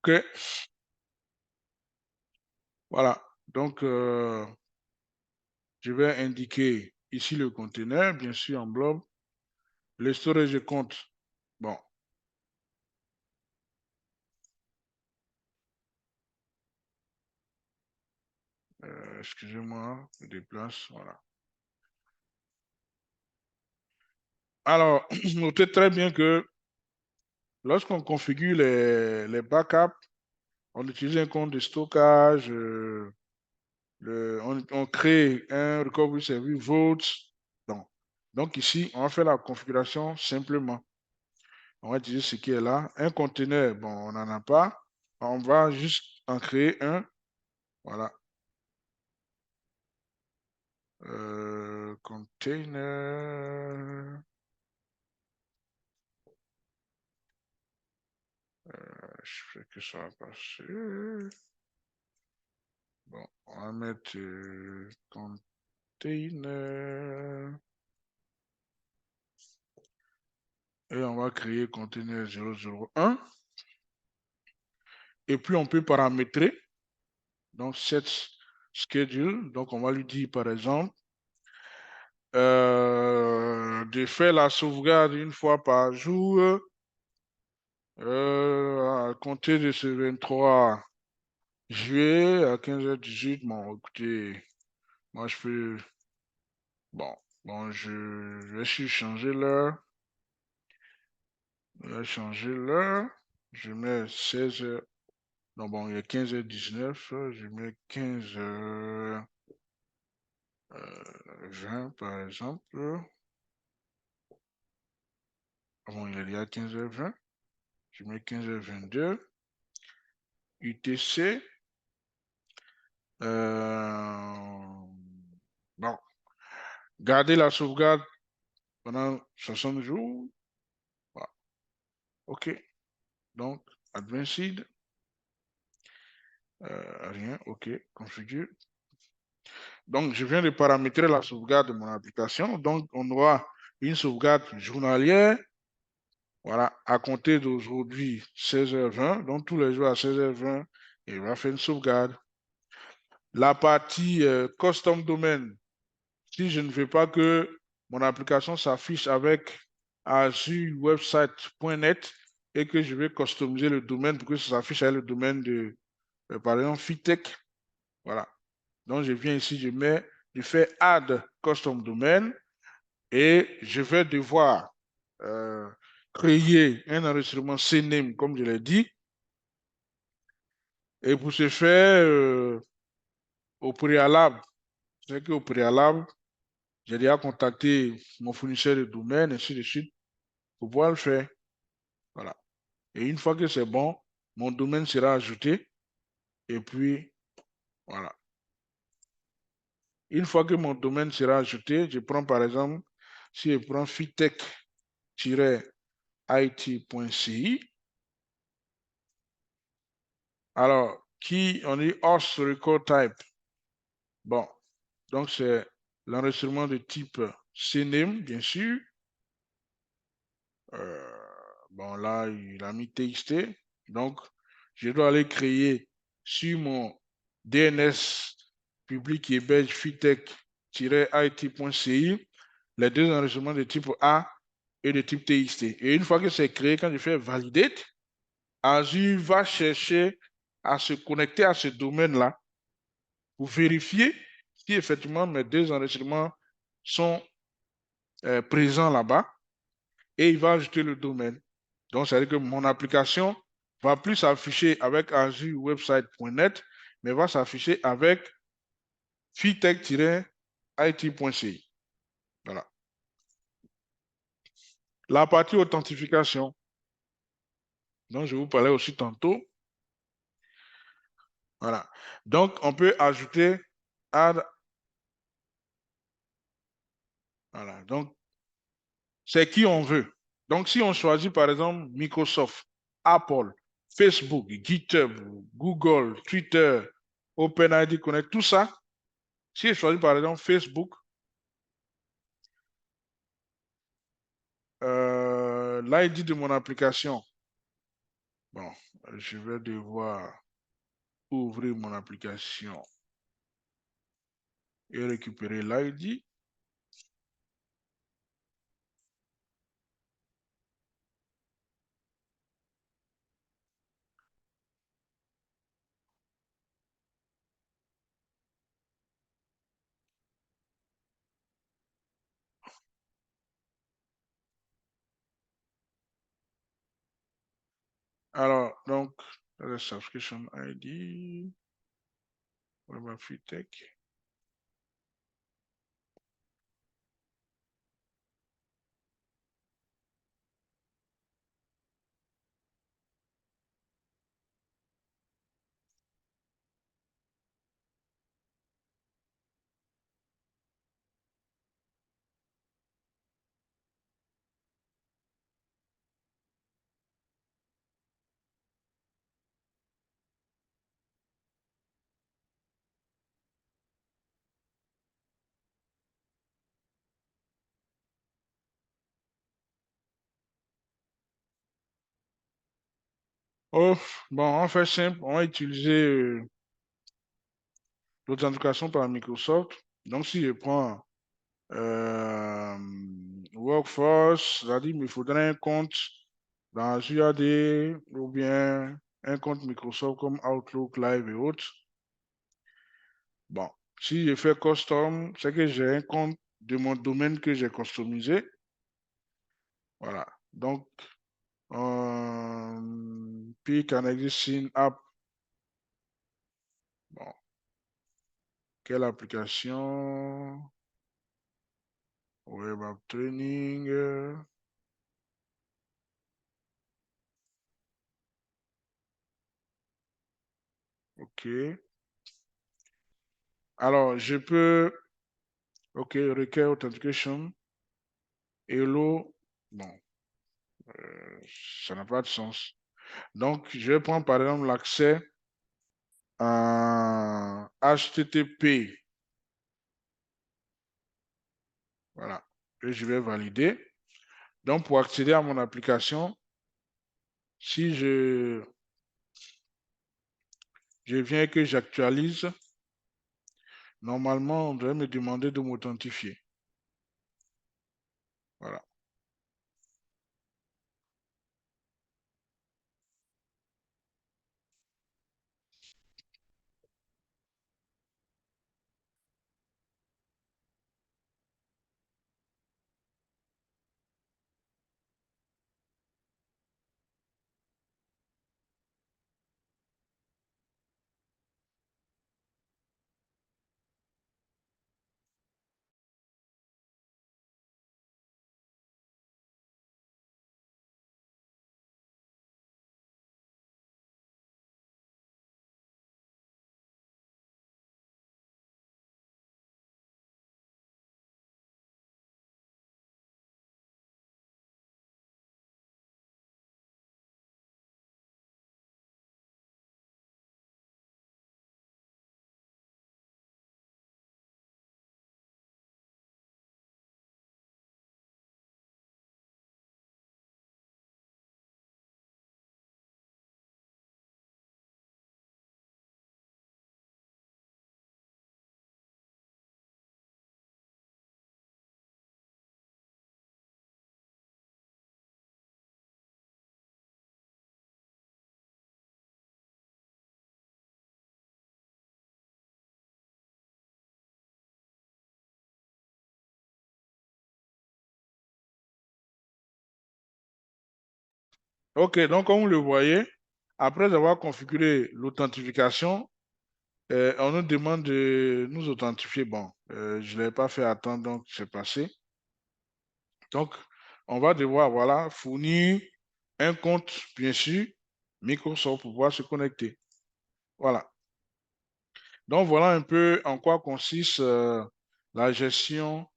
OK. Voilà. Donc, je vais indiquer ici le conteneur, bien sûr, en blob. Le storage compte. Bon. Excusez-moi, je déplace. Voilà. Alors, notez très bien que lorsqu'on configure les backups, on utilise un compte de stockage, on crée un recovery service vault. Donc ici, on va faire la configuration simplement. On va utiliser ce qui est là. Un conteneur, bon, on n'en a pas. On va juste en créer un. Voilà. Container. Je fais que ça va passer. Bon, on va mettre container. Et on va créer container 001. Et puis on peut paramétrer. Donc set schedule. Donc on va lui dire par exemple de faire la sauvegarde une fois par jour à compter de ce 23 juillet à 15h18. Bon, écoutez, moi je peux. Bon, je vais changer l'heure. Je vais changer l'heure. Je mets 16h. Non, bon, il y a 15h19. Je mets 15h20 par exemple. Bon, il est déjà 15h20. Je mets 15h22. UTC. Bon, garder la sauvegarde pendant 60 jours. Voilà. OK. Donc, advanced. Rien. OK. Configure. Donc, je viens de paramétrer la sauvegarde de mon application. Donc, on aura une sauvegarde journalière. Voilà, à compter d'aujourd'hui, 16h20. Donc, tous les jours à 16h20, il va faire une sauvegarde. La partie custom domain, si je ne veux pas que mon application s'affiche avec azurewebsite.net et que je vais customiser le domaine pour que ça s'affiche avec le domaine de, par exemple, Fitech. Voilà. Donc, je viens ici, je fais Add Custom Domain et je vais devoir créer un enregistrement CNAME, comme je l'ai dit. Et pour ce faire, au préalable, c'est qu'au préalable, j'ai déjà contacté mon fournisseur de domaine, ainsi de suite, pour pouvoir le faire. Voilà. Et une fois que c'est bon, mon domaine sera ajouté. Et puis, voilà. Une fois que mon domaine sera ajouté, je prends par exemple, si je prends fitech-it.ci, alors, qui on dit host record type. Bon, donc c'est l'enregistrement de type CNAME, bien sûr. Bon, là, il a mis TXT. Donc, je dois aller créer sur mon DNS public héberge fitech-it.ci les deux enregistrements de type A et de type TXT. Et une fois que c'est créé, quand je fais validate, Azure va chercher à se connecter à ce domaine-là pour vérifier si effectivement mes deux enregistrements sont présents là-bas et il va ajouter le domaine. Donc, ça veut dire que mon application va plus s'afficher avec azurewebsite.net, mais va s'afficher avec fitech-it.ci. Voilà. La partie authentification, dont je vous parlais aussi tantôt. Voilà. Donc, on peut ajouter add. Voilà. Donc, c'est qui on veut. Donc, si on choisit par exemple Microsoft, Apple, Facebook, GitHub, Google, Twitter, OpenID Connect, tout ça, si je choisis par exemple Facebook, l'ID de mon application, bon, je vais devoir ouvrir mon application et récupérer l'ID. Alors, donc, la subscription ID, WebFreeTech. Oh, bon, on fait simple, on va utiliser l'authentification par Microsoft. Donc, si je prends Workforce, c'est-à-dire qu'il me faudrait un compte dans Azure AD ou bien un compte Microsoft comme Outlook Live et autres. Bon, si je fais custom, c'est que j'ai un compte de mon domaine que j'ai customisé. Voilà. Donc, pick an existing app. Bon, quelle application? Web App Training. OK. Alors, je peux. OK, require authentication. Hello. Bon, ça n'a pas de sens. Donc, je vais prendre par exemple l'accès à HTTP. Voilà. Et je vais valider. Donc, pour accéder à mon application, si je viens et que j'actualise, normalement, on devrait me demander de m'authentifier. Voilà. OK, donc comme vous le voyez, après avoir configuré l'authentification, on nous demande de nous authentifier. Bon, je ne l'ai pas fait attendre, donc c'est passé. Donc, on va devoir, voilà, fournir un compte, bien sûr, Microsoft pour pouvoir se connecter. Voilà. Donc, voilà un peu en quoi consiste la gestion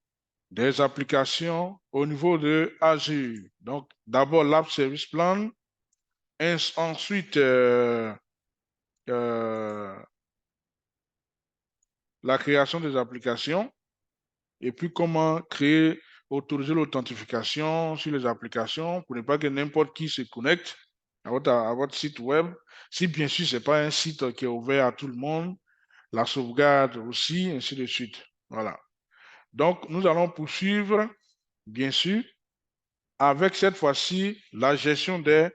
des applications au niveau de Azure. Donc, d'abord, l'App Service Plan, ensuite, la création des applications, et puis comment créer, autoriser l'authentification sur les applications pour ne pas que n'importe qui se connecte à votre site web. Si bien sûr, ce n'est pas un site qui est ouvert à tout le monde, la sauvegarde aussi, ainsi de suite. Voilà. Donc, nous allons poursuivre, bien sûr, avec cette fois-ci la gestion des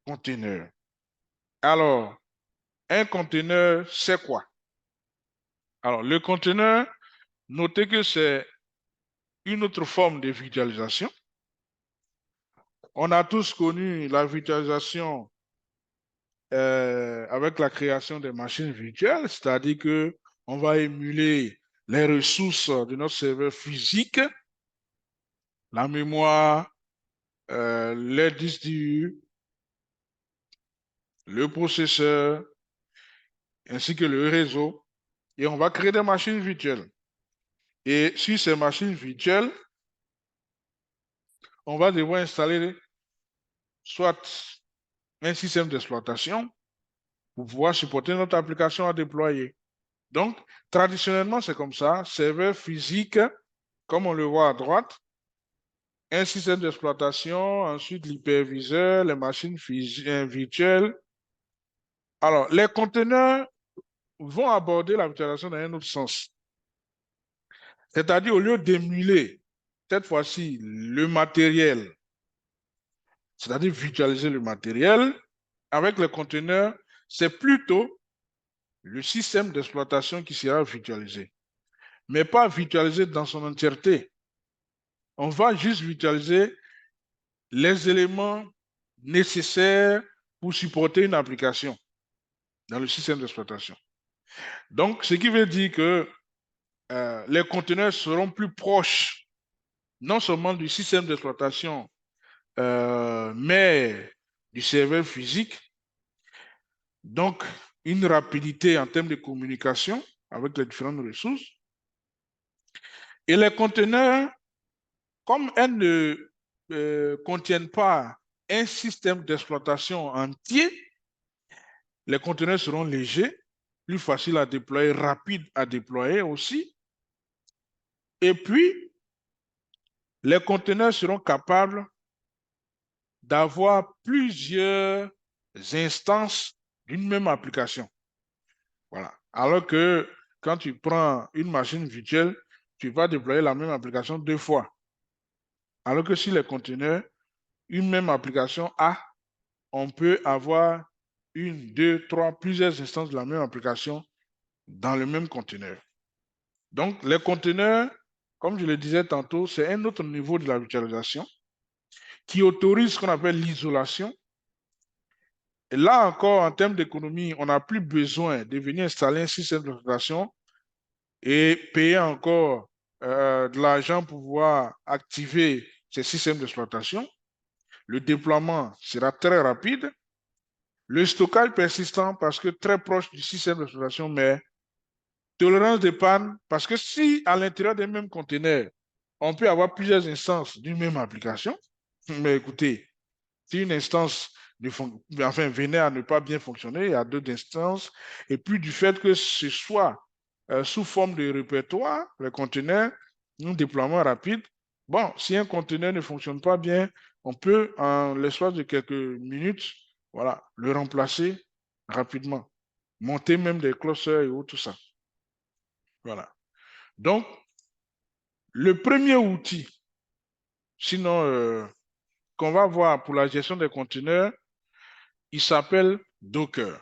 conteneurs. Alors, un conteneur, c'est quoi? Alors, le conteneur, notez que c'est une autre forme de virtualisation. On a tous connu la virtualisation avec la création des machines virtuelles, c'est-à-dire que on va émuler les ressources de notre serveur physique, la mémoire, les disques durs, le processeur, ainsi que le réseau, et on va créer des machines virtuelles. Et sur ces machines virtuelles, on va devoir installer soit un système d'exploitation pour pouvoir supporter notre application à déployer. Donc, traditionnellement, c'est comme ça, serveur physique, comme on le voit à droite, un système d'exploitation, ensuite l'hyperviseur, les machines virtuelles. Alors, les conteneurs vont aborder la virtualisation dans un autre sens. C'est-à-dire, au lieu d'émuler, cette fois-ci, le matériel, c'est-à-dire virtualiser le matériel, avec les conteneurs, c'est plutôt le système d'exploitation qui sera virtualisé, mais pas virtualisé dans son entièreté. On va juste virtualiser les éléments nécessaires pour supporter une application dans le système d'exploitation. Donc, ce qui veut dire que les conteneurs seront plus proches, non seulement du système d'exploitation, mais du serveur physique. Donc, une rapidité en termes de communication avec les différentes ressources. Et les conteneurs, comme elles ne contiennent pas un système d'exploitation entier, les conteneurs seront légers, plus faciles à déployer, rapides à déployer aussi. Et puis, les conteneurs seront capables d'avoir plusieurs instances d'une même application. Voilà. Alors que quand tu prends une machine virtuelle, tu vas déployer la même application 2 fois. Alors que sur les conteneurs, une même application A, on peut avoir 1, 2, 3, plusieurs instances de la même application dans le même conteneur. Donc, les conteneurs, comme je le disais tantôt, c'est un autre niveau de la virtualisation qui autorise ce qu'on appelle l'isolation. Et là encore, en termes d'économie, on n'a plus besoin de venir installer un système d'exploitation et payer encore de l'argent pour pouvoir activer ces systèmes d'exploitation. Le déploiement sera très rapide. Le stockage persistant parce que très proche du système d'exploitation, mais tolérance de panne parce que si à l'intérieur d'un même conteneur, on peut avoir plusieurs instances d'une même application, mais écoutez, si une instance venait à ne pas bien fonctionner, il y a d'autres instances, et puis du fait que ce soit sous forme de répertoire, les conteneurs, un déploiement rapide, bon, si un conteneur ne fonctionne pas bien, on peut, en l'espace de quelques minutes, voilà, le remplacer rapidement, monter même des clusters et tout ça. Voilà. Donc, le premier outil, sinon, qu'on va voir pour la gestion des conteneurs, il s'appelle Docker.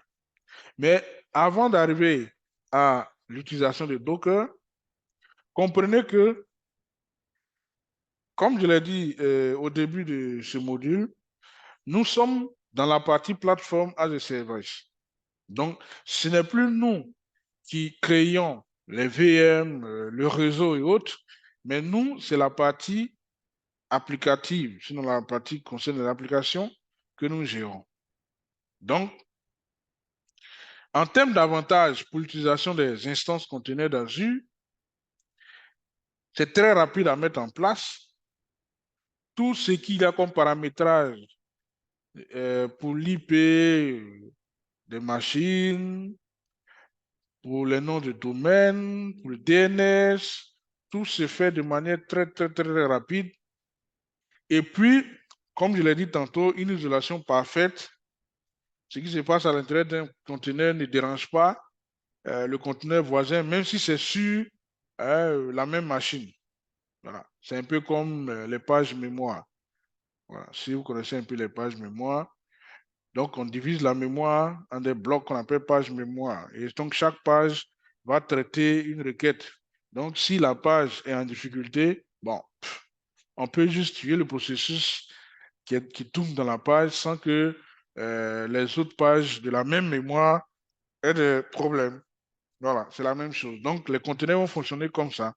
Mais avant d'arriver à l'utilisation de Docker, comprenez que, comme je l'ai dit au début de ce module, nous sommes dans la partie plateforme as a service. Donc, ce n'est plus nous qui créons les VM, le réseau et autres, mais nous, c'est la partie applicative, sinon la partie qui concerne l'application que nous gérons. Donc, en termes d'avantages pour l'utilisation des instances conteneurs d'Azure, c'est très rapide à mettre en place. Tout ce qu'il y a comme paramétrage pour l'IP des machines, pour les noms de domaine, pour le DNS, tout se fait de manière très, très, très, très rapide. Et puis, comme je l'ai dit tantôt, une isolation parfaite. Ce qui se passe à l'intérieur d'un conteneur ne dérange pas le conteneur voisin, même si c'est sur la même machine. Voilà. C'est un peu comme les pages mémoire. Voilà. Si vous connaissez un peu les pages mémoire, donc on divise la mémoire en des blocs qu'on appelle pages mémoire. Et donc chaque page va traiter une requête. Donc si la page est en difficulté, bon, on peut juste tuer le processus qui tourne dans la page sans que les autres pages de la même mémoire aient des problèmes. Voilà, c'est la même chose. Donc les conteneurs vont fonctionner comme ça.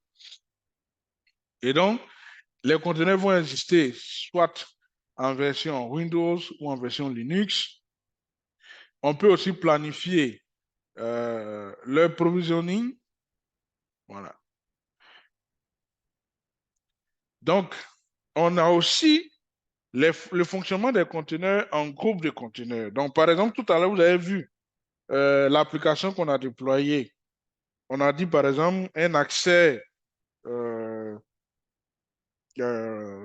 Et donc, les conteneurs vont exister soit en version Windows ou en version Linux. On peut aussi planifier leur provisioning. Voilà. Donc, on a aussi le fonctionnement des conteneurs en groupe de conteneurs. Donc, par exemple, tout à l'heure, vous avez vu l'application qu'on a déployée. On a dit, par exemple, un accès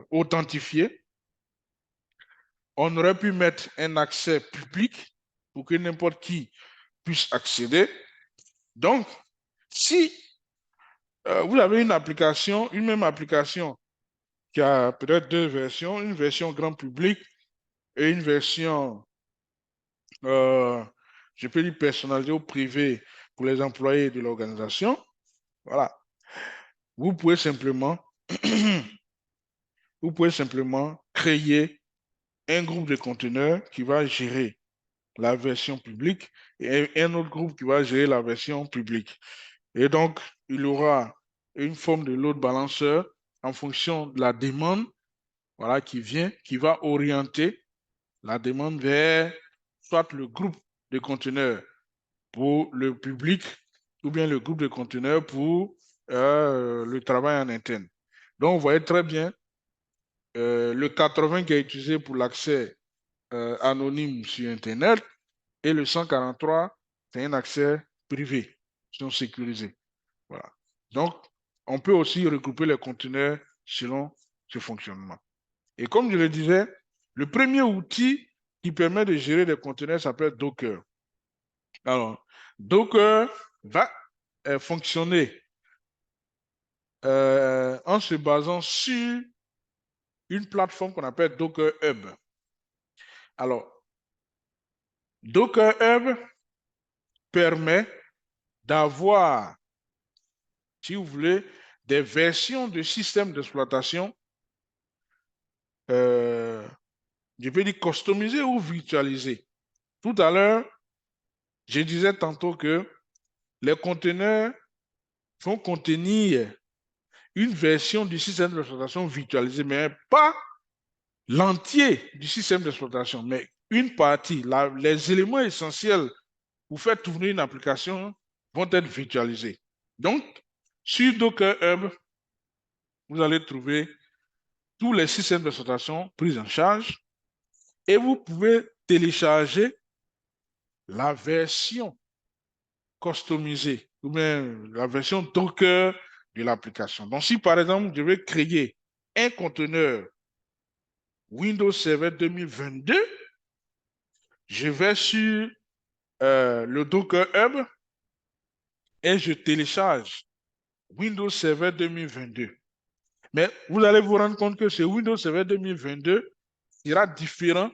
authentifié. On aurait pu mettre un accès public pour que n'importe qui puisse accéder. Donc, si vous avez une application, une même application qui a peut-être deux versions, une version grand public et une version, je peux dire personnalisée ou privée pour les employés de l'organisation, voilà. Vous pouvez simplement, créer un groupe de conteneurs qui va gérer la version publique et un autre groupe qui va gérer la version publique. Et donc, il y aura une forme de load balancer en fonction de la demande, voilà, qui vient, qui va orienter la demande vers soit le groupe de conteneurs pour le public ou bien le groupe de conteneurs pour le travail en interne. Donc, vous voyez très bien le 80 qui est utilisé pour l'accès anonyme sur Internet et le 143, c'est un accès privé, non sécurisé. Voilà. Donc, on peut aussi regrouper les conteneurs selon ce fonctionnement. Et comme je le disais, le premier outil qui permet de gérer les conteneurs s'appelle Docker. Alors, Docker va fonctionner en se basant sur une plateforme qu'on appelle Docker Hub. Alors, Docker Hub permet d'avoir, si vous voulez, des versions de systèmes d'exploitation, je peux dire customisées ou virtualisées. Tout à l'heure, je disais tantôt que les conteneurs vont contenir une version du système d'exploitation virtualisé, mais pas l'entier du système d'exploitation, mais une partie. Les éléments essentiels pour faire tourner une application vont être virtualisés. Donc, sur Docker Hub, vous allez trouver tous les systèmes d'exploitation pris en charge et vous pouvez télécharger la version customisée ou bien la version Docker de l'application. Donc, si par exemple, je vais créer un conteneur Windows Server 2022, je vais sur le Docker Hub et je télécharge Windows Server 2022. Mais vous allez vous rendre compte que ce Windows Server 2022 sera différent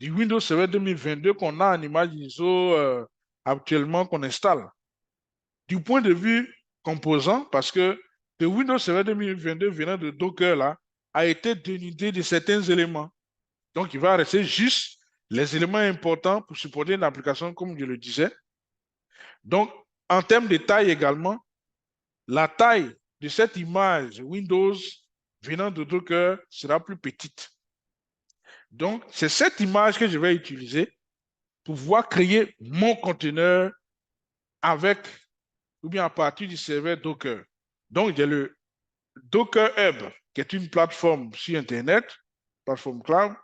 du Windows Server 2022 qu'on a en image ISO actuellement qu'on installe. Du point de vue composant, parce que le Windows Server 2022 venant de Docker là, a été dénudé de certains éléments. Donc, il va rester juste les éléments importants pour supporter une application, comme je le disais. Donc, en termes de taille également, la taille de cette image Windows venant de Docker sera plus petite. Donc, c'est cette image que je vais utiliser pour pouvoir créer mon conteneur avec ou bien à partir du serveur Docker. Donc, j'ai le Docker Hub, qui est une plateforme sur Internet, plateforme cloud,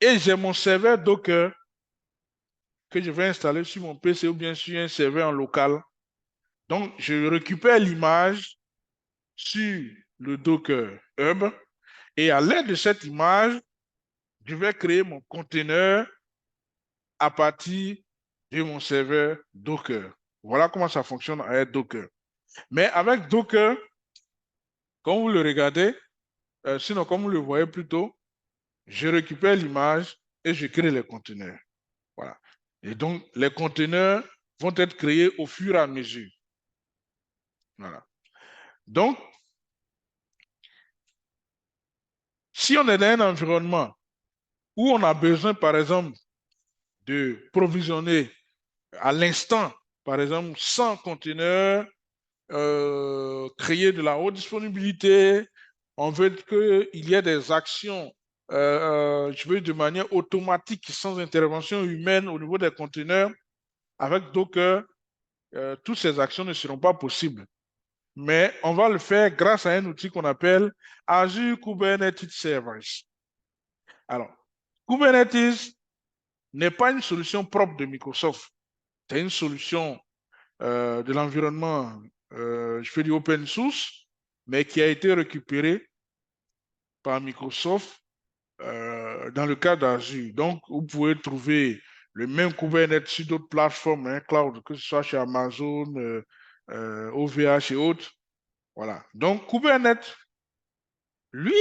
et j'ai mon serveur Docker que je vais installer sur mon PC ou bien sur un serveur en local. Donc, je récupère l'image sur le Docker Hub et à l'aide de cette image, je vais créer mon conteneur à partir de mon serveur Docker. Voilà comment ça fonctionne avec Docker. Mais avec Docker, comme vous le regardez, sinon comme vous le voyez plutôt, je récupère l'image et je crée les conteneurs. Voilà. Et donc, les conteneurs vont être créés au fur et à mesure. Voilà. Donc, si on est dans un environnement où on a besoin, par exemple, de provisionner à l'instant, par exemple, 100 conteneurs, créer de la haute disponibilité, on veut qu'il y ait des actions, je veux de manière automatique, sans intervention humaine au niveau des conteneurs. Avec Docker, toutes ces actions ne seront pas possibles. Mais on va le faire grâce à un outil qu'on appelle Azure Kubernetes Service. Alors, Kubernetes n'est pas une solution propre de Microsoft. C'est une solution de l'environnement, je fais du open source, mais qui a été récupérée par Microsoft dans le cas d'Azure. Donc, vous pouvez trouver le même Kubernetes sur d'autres plateformes, hein, cloud, que ce soit chez Amazon, OVH et autres. Voilà. Donc, Kubernetes, lui,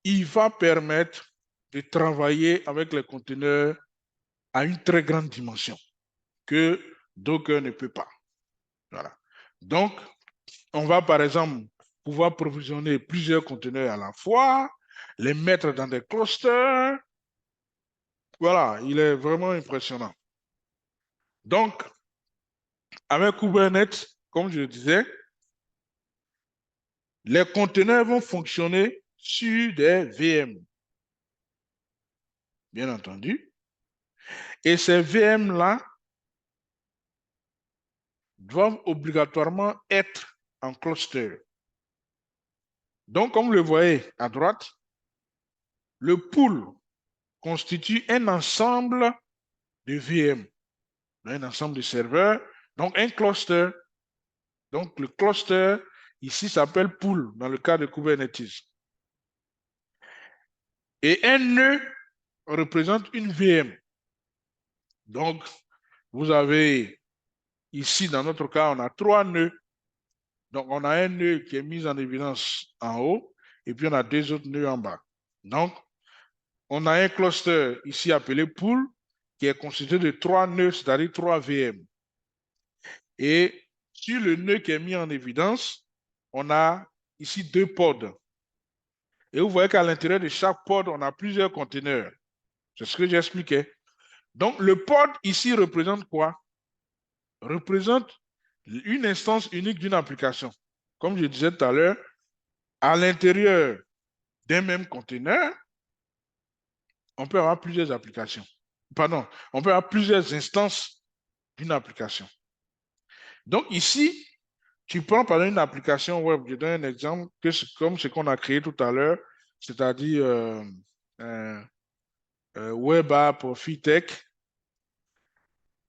il va permettre de travailler avec les conteneurs à une très grande dimension que Docker ne peut pas. Voilà. Donc, on va par exemple pouvoir provisionner plusieurs conteneurs à la fois, les mettre dans des clusters. Voilà, il est vraiment impressionnant. Donc, avec Kubernetes, comme je le disais, les conteneurs vont fonctionner sur des VM, bien entendu. Et ces VM-là doivent obligatoirement être en cluster. Donc, comme vous le voyez à droite, le pool constitue un ensemble de VM, un ensemble de serveurs, donc un cluster. Donc, le cluster, ici, s'appelle pool dans le cas de Kubernetes. Et un nœud représente une VM. Donc, vous avez ici, dans notre cas, on a 3 nœuds. Donc, on a un nœud qui est mis en évidence en haut, et puis on a 2 autres nœuds en bas. Donc, on a un cluster ici appelé pool, qui est constitué de 3 nœuds, c'est-à-dire 3 VM. Et sur le nœud qui est mis en évidence, on a ici 2 pods. Et vous voyez qu'à l'intérieur de chaque pod, on a plusieurs conteneurs. C'est ce que j'expliquais. Donc, le pod ici représente quoi? Représente une instance unique d'une application. Comme je disais tout à l'heure, à l'intérieur d'un même conteneur, on peut avoir plusieurs applications. Pardon, on peut avoir plusieurs instances d'une application. Donc ici, tu prends par exemple une application web, je donne un exemple, comme ce qu'on a créé tout à l'heure, c'est-à-dire Web App ou Fitech,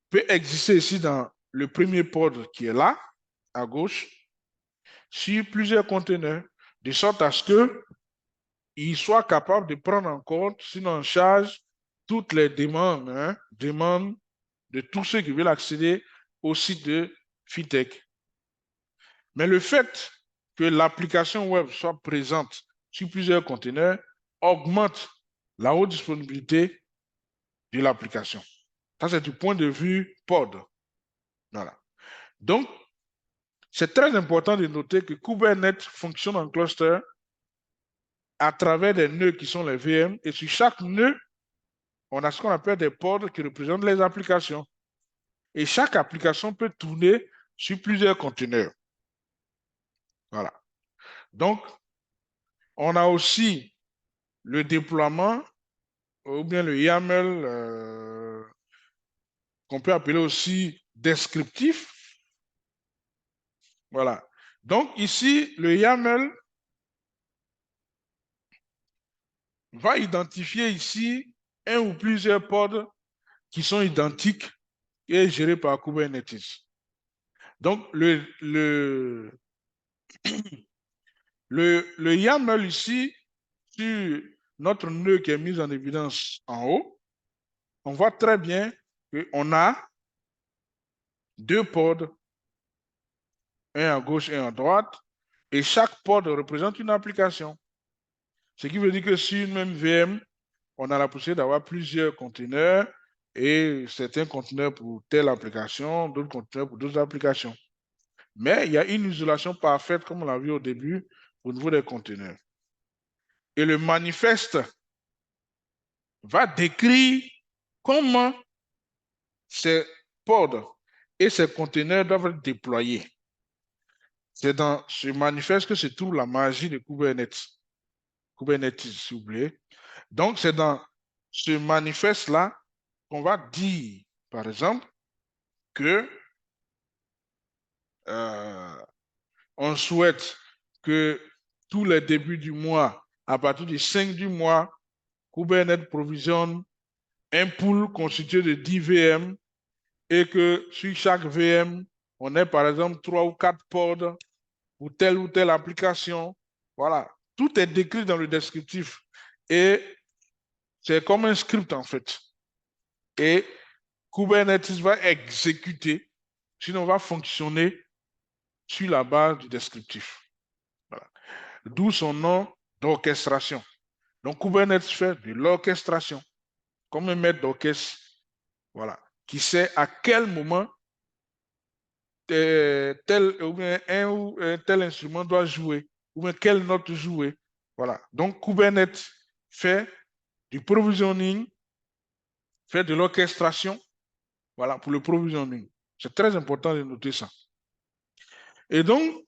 peut exister ici dans le premier pod qui est là, à gauche, sur plusieurs conteneurs, de sorte à ce qu'il soit capable de prendre en compte, sinon en charge, toutes les demandes, demandes de tous ceux qui veulent accéder au site de Fitech. Mais le fait que l'application web soit présente sur plusieurs conteneurs augmente la haute disponibilité de l'application. Ça, c'est du point de vue pod. Voilà. Donc, c'est très important de noter que Kubernetes fonctionne en cluster à travers des nœuds qui sont les VM, et sur chaque nœud, on a ce qu'on appelle des pods qui représentent les applications. Et chaque application peut tourner sur plusieurs conteneurs. Voilà. Donc, on a aussi le déploiement ou bien le YAML qu'on peut appeler aussi descriptif. Voilà. Donc, ici, le YAML va identifier ici un ou plusieurs pods qui sont identiques et gérés par Kubernetes. Donc, le YAML ici, sur notre nœud qui est mis en évidence en haut, on voit très bien qu'on a deux pods, un à gauche et un à droite, et chaque pod représente une application. Ce qui veut dire que sur une même VM, on a la possibilité d'avoir plusieurs conteneurs et certains conteneurs pour telle application, d'autres conteneurs pour d'autres applications. Mais il y a une isolation parfaite, comme on l'a vu au début, au niveau des conteneurs. Et le manifeste va décrire comment ces pods et ces conteneurs doivent être déployés. C'est dans ce manifeste que se trouve la magie de Kubernetes. Kubernetes, s'il vous plaît. Donc, c'est dans ce manifeste-là qu'on va dire, par exemple, que on souhaite que tous les débuts du mois, à partir du 5 du mois, Kubernetes provisionne un pool constitué de 10 VM et que sur chaque VM, on ait par exemple 3 ou 4 pods pour telle ou telle application. Voilà, tout est décrit dans le descriptif et c'est comme un script en fait. Et Kubernetes va exécuter, sinon va fonctionner sur la base du descriptif. Voilà. D'où son nom d'orchestration. Donc Kubernetes fait de l'orchestration, comme un maître d'orchestre, voilà, qui sait à quel moment tel ou bien tel instrument doit jouer, ou bien quelle note jouer. Voilà. Donc Kubernetes fait du provisioning, fait de l'orchestration, voilà, pour le provisioning. C'est très important de noter ça. Et donc,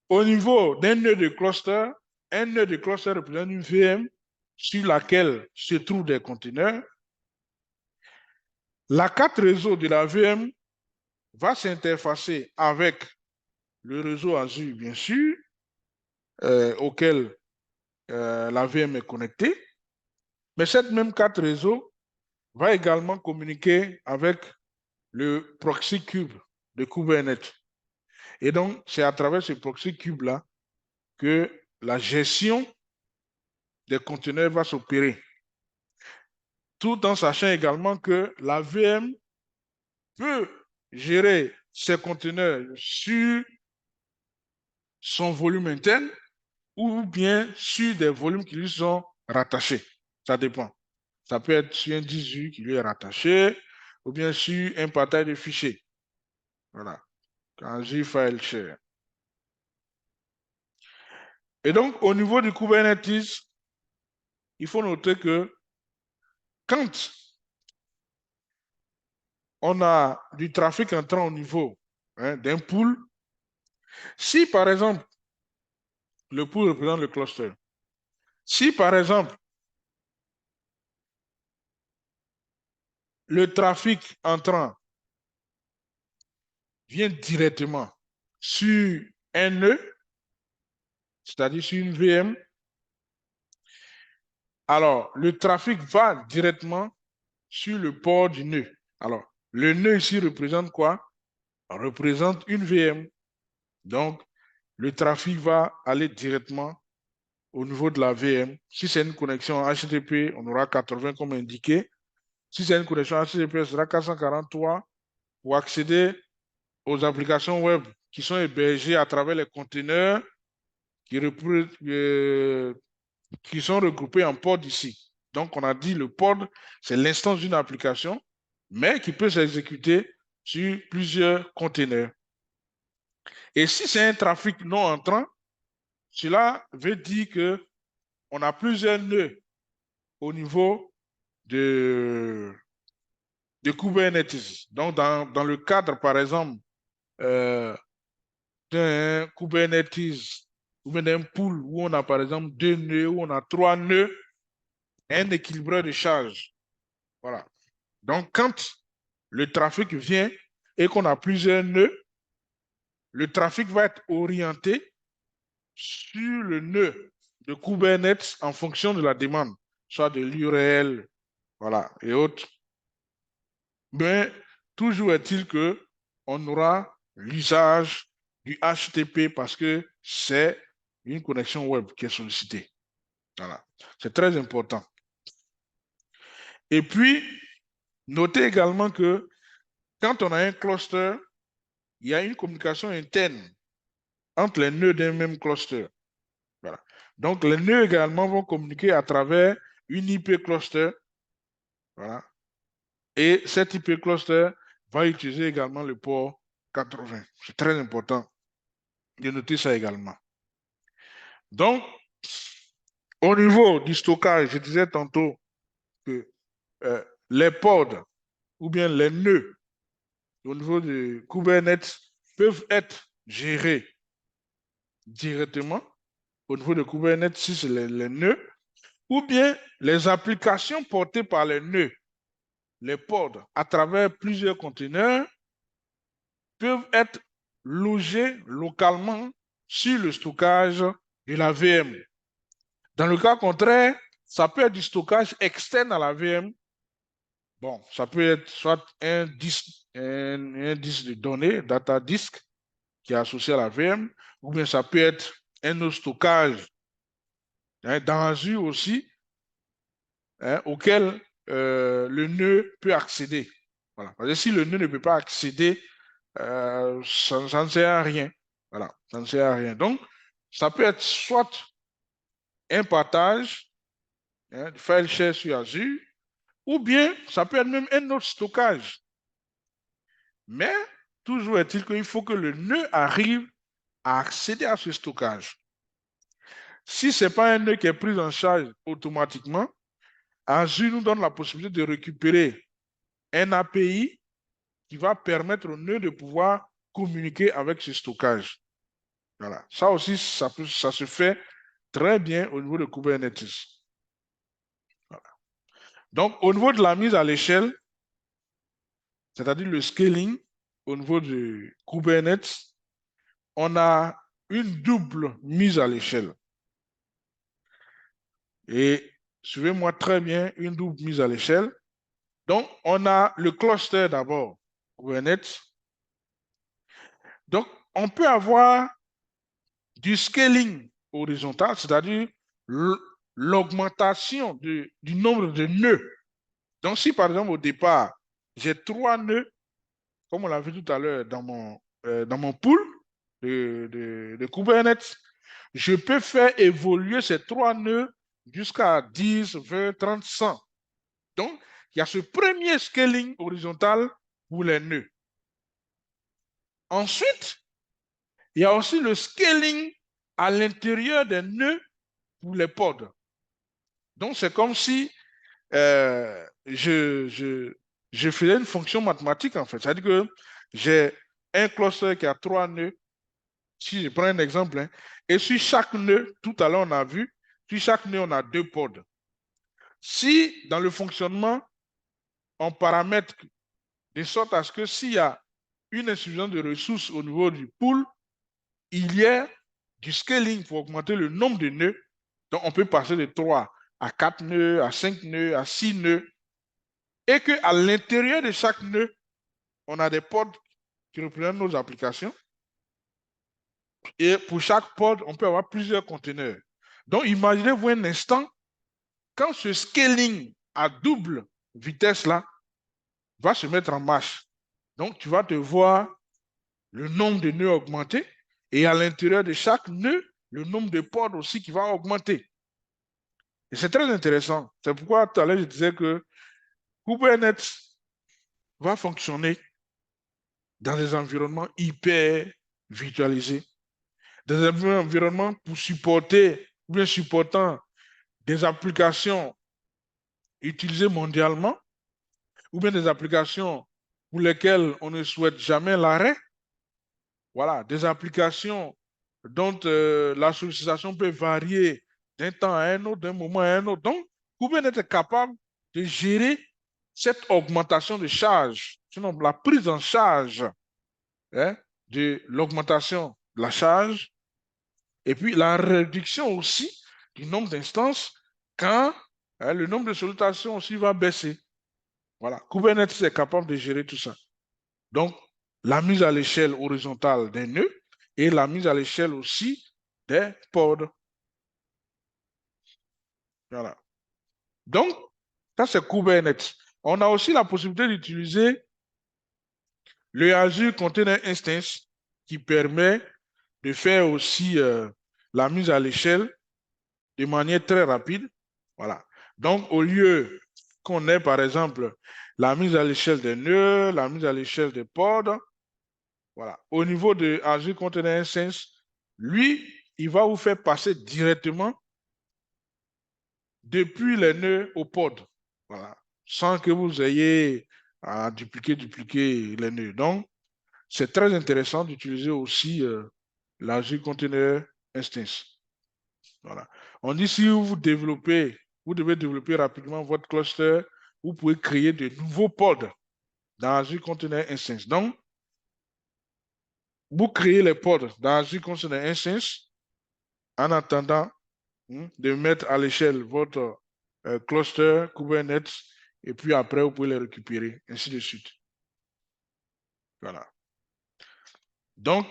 au niveau d'un nœud de cluster, un nœud de cluster représente une VM sur laquelle se trouvent des conteneurs. La carte réseau de la VM va s'interfacer avec le réseau Azure, bien sûr, auquel la VM est connectée. Mais cette même carte réseau va également communiquer avec le proxy cube de Kubernetes. Et donc, c'est à travers ce proxy cube-là que la gestion des conteneurs va s'opérer. Tout en sachant également que la VM peut gérer ses conteneurs sur son volume interne ou bien sur des volumes qui lui sont rattachés. Ça dépend. Ça peut être sur un 18 qui lui est rattaché ou bien sur un partage de fichiers. Voilà. Azure File Share. Et donc, au niveau du Kubernetes, il faut noter que quand on a du trafic entrant au niveau d'un pool, si par exemple, le pool représente le cluster, si par exemple, le trafic entrant vient directement sur un nœud, c'est-à-dire sur une VM, alors le trafic va directement sur le port du nœud. Alors, le nœud ici représente quoi? Représente une VM. Donc, le trafic va aller directement au niveau de la VM. Si c'est une connexion HTTP, on aura 80 comme indiqué. Si c'est une connexion HTTP, ce sera 443 pour accéder aux applications web qui sont hébergées à travers les conteneurs qui sont regroupés en pod ici. Donc, on a dit le pod, c'est l'instance d'une application, mais qui peut s'exécuter sur plusieurs conteneurs. Et si c'est un trafic non entrant, cela veut dire qu'on a plusieurs nœuds au niveau de Kubernetes. Donc, dans le cadre, par exemple, d'un Kubernetes ou bien d'un pool où on a, par exemple, 2 nœuds, où on a 3 nœuds, un équilibreur de charge. Voilà. Donc, quand le trafic vient et qu'on a plusieurs nœuds, le trafic va être orienté sur le nœud de Kubernetes en fonction de la demande, soit de l'URL, voilà, et autres. Mais toujours est-il qu'on aura l'usage du HTTP parce que c'est une connexion web qui est sollicitée. Voilà. C'est très important. Et puis, notez également que quand on a un cluster, il y a une communication interne entre les nœuds d'un même cluster. Voilà. Donc, les nœuds également vont communiquer à travers une IP cluster. Voilà. Et cet IP cluster va utiliser également le port 80. C'est très important de noter ça également. Donc, au niveau du stockage, je disais tantôt que les pods ou bien les nœuds au niveau de Kubernetes peuvent être gérés directement au niveau de Kubernetes si c'est les nœuds, ou bien les applications portées par les nœuds, les pods, à travers plusieurs conteneurs, peuvent être logées localement sur le stockage de la VM. Dans le cas contraire, ça peut être du stockage externe à la VM. Bon, ça peut être soit un disque de données, data disk, qui est associé à la VM, ou bien ça peut être un autre stockage dans Azure aussi, auquel le nœud peut accéder. Voilà. Parce que si le nœud ne peut pas accéder, ça ne sert à rien. Voilà, ça ne sert à rien. Donc, ça peut être soit un partage, de file share sur Azure, ou bien ça peut être même un autre stockage. Mais toujours est-il qu'il faut que le nœud arrive à accéder à ce stockage. Si ce n'est pas un nœud qui est pris en charge automatiquement, Azure nous donne la possibilité de récupérer un API qui va permettre au nœud de pouvoir communiquer avec ce stockage. Voilà. Ça aussi, ça se fait très bien au niveau de Kubernetes. Voilà. Donc, au niveau de la mise à l'échelle, c'est-à-dire le scaling, au niveau de Kubernetes, on a une double mise à l'échelle. Et suivez-moi très bien, une double mise à l'échelle. Donc, on a le cluster d'abord, Kubernetes. Donc, on peut avoir du scaling horizontal, c'est-à-dire l'augmentation du nombre de nœuds. Donc, si par exemple au départ, j'ai 3 nœuds, comme on l'a vu tout à l'heure dans mon pool de Kubernetes, je peux faire évoluer ces 3 nœuds jusqu'à 10, 20, 30, 100. Donc, il y a ce premier scaling horizontal pour les nœuds. Ensuite, il y a aussi le scaling à l'intérieur des nœuds pour les pods. Donc, c'est comme si je faisais une fonction mathématique, en fait. C'est-à-dire que j'ai un cluster qui a 3 nœuds. Si je prends un exemple, hein, et sur chaque nœud, tout à l'heure, on a vu, sur chaque nœud, on a 2 pods. Si, dans le fonctionnement, on paramètre de sorte à ce que s'il y a une insuffisance de ressources au niveau du pool, il y a du scaling pour augmenter le nombre de nœuds. Donc, on peut passer de 3 à 4 nœuds, à 5 nœuds, à 6 nœuds. Et qu'à l'intérieur de chaque nœud, on a des pods qui représentent nos applications. Et pour chaque pod, on peut avoir plusieurs conteneurs. Donc, imaginez-vous un instant, quand ce scaling à double vitesse là va se mettre en marche. Donc, tu vas te voir le nombre de nœuds augmenter et à l'intérieur de chaque nœud, le nombre de pods aussi qui va augmenter. Et c'est très intéressant. C'est pourquoi tout à l'heure, je disais que Kubernetes va fonctionner dans des environnements hyper virtualisés, des environnements pour supporter ou bien supportant des applications utilisées mondialement, ou bien des applications pour lesquelles on ne souhaite jamais l'arrêt. Voilà, des applications dont la sollicitation peut varier d'un temps à un autre, d'un moment à un autre. Donc, Kubernetes est capable de gérer cette augmentation de charge, sinon la prise en charge, hein, de l'augmentation de la charge, et puis la réduction aussi du nombre d'instances quand, hein, le nombre de sollicitations aussi va baisser. Voilà, Kubernetes est capable de gérer tout ça. Donc, la mise à l'échelle horizontale des nœuds et la mise à l'échelle aussi des pods. Voilà. Donc, ça, c'est Kubernetes. On a aussi la possibilité d'utiliser le Azure Container Instance qui permet de faire aussi la mise à l'échelle de manière très rapide. Voilà. Donc, au lieu qu'on ait, par exemple, la mise à l'échelle des nœuds, la mise à l'échelle des pods, voilà. Au niveau de Azure Container Instance, lui, il va vous faire passer directement depuis les nœuds au pod. Voilà. Sans que vous ayez à dupliquer les nœuds. Donc, c'est très intéressant d'utiliser aussi l'Azure Container Instance. Voilà. On dit si vous développez, vous devez développer rapidement votre cluster, vous pouvez créer de nouveaux pods dans Azure Container Instance. Donc, vous créez les pods dans Azure Container Instance en attendant de mettre à l'échelle votre cluster Kubernetes et puis après, vous pouvez les récupérer, ainsi de suite. Voilà. Donc,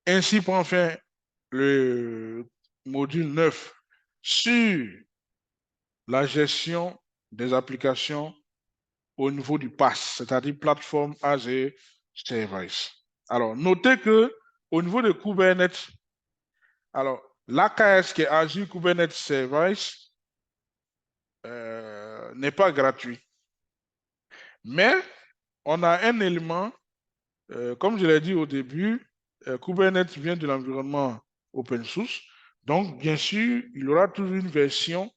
ainsi prend fin le module 9 sur la gestion des applications au niveau du PaaS, c'est-à-dire Platform as a Service. Alors, notez que au niveau de Kubernetes, alors, l'AKS qui est Azure Kubernetes Service n'est pas gratuit. Mais on a un élément, comme je l'ai dit au début, Kubernetes vient de l'environnement open source. Donc, bien sûr, il y aura toujours une version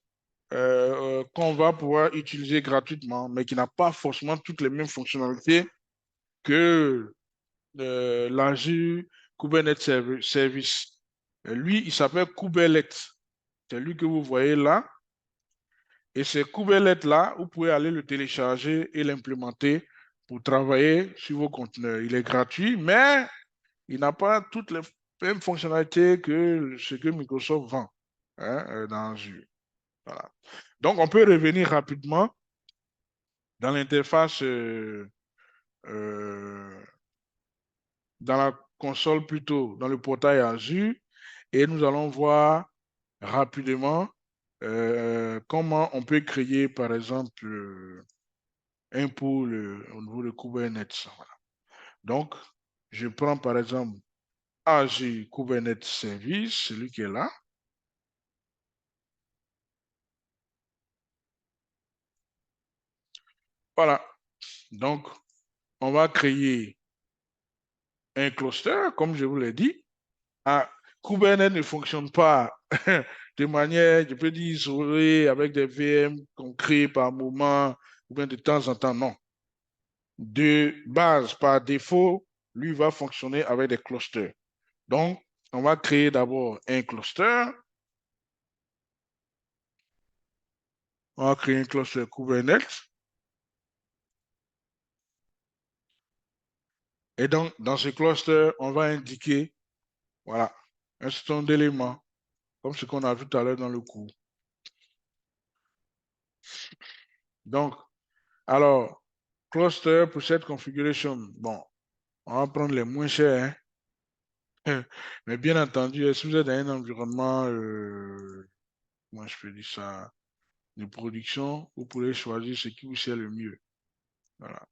qu'on va pouvoir utiliser gratuitement, mais qui n'a pas forcément toutes les mêmes fonctionnalités que l'Azure Kubernetes Service. Lui, il s'appelle Kubernetes. C'est lui que vous voyez là. Et ce Kubernetes-là, vous pouvez aller le télécharger et l'implémenter pour travailler sur vos conteneurs. Il est gratuit, mais il n'a pas toutes les mêmes fonctionnalités que ce que Microsoft vend, hein, dans Azure. Voilà. Donc, on peut revenir rapidement dans l'interface, dans la console plutôt, dans le portail Azure, et nous allons voir rapidement comment on peut créer, par exemple, un pool au niveau de Kubernetes. Voilà. Donc, je prends par exemple Azure Kubernetes Service, celui qui est là. Voilà. Donc, on va créer un cluster, comme je vous l'ai dit. Ah, Kubernetes ne fonctionne pas de manière, je peux dire, isolée avec des VM qu'on crée par moment ou bien de temps en temps. Non. De base, par défaut, lui va fonctionner avec des clusters. Donc, on va créer d'abord un cluster. On va créer un cluster Kubernetes. Et donc, dans ce cluster, on va indiquer, voilà, un certain nombre d'éléments, comme ce qu'on a vu tout à l'heure dans le cours. Donc, alors, cluster pour cette configuration, bon, on va prendre les moins chers, hein. Mais bien entendu, si vous êtes dans un environnement, comment je peux dire ça, de production, vous pourrez choisir ce qui vous sert le mieux. Voilà.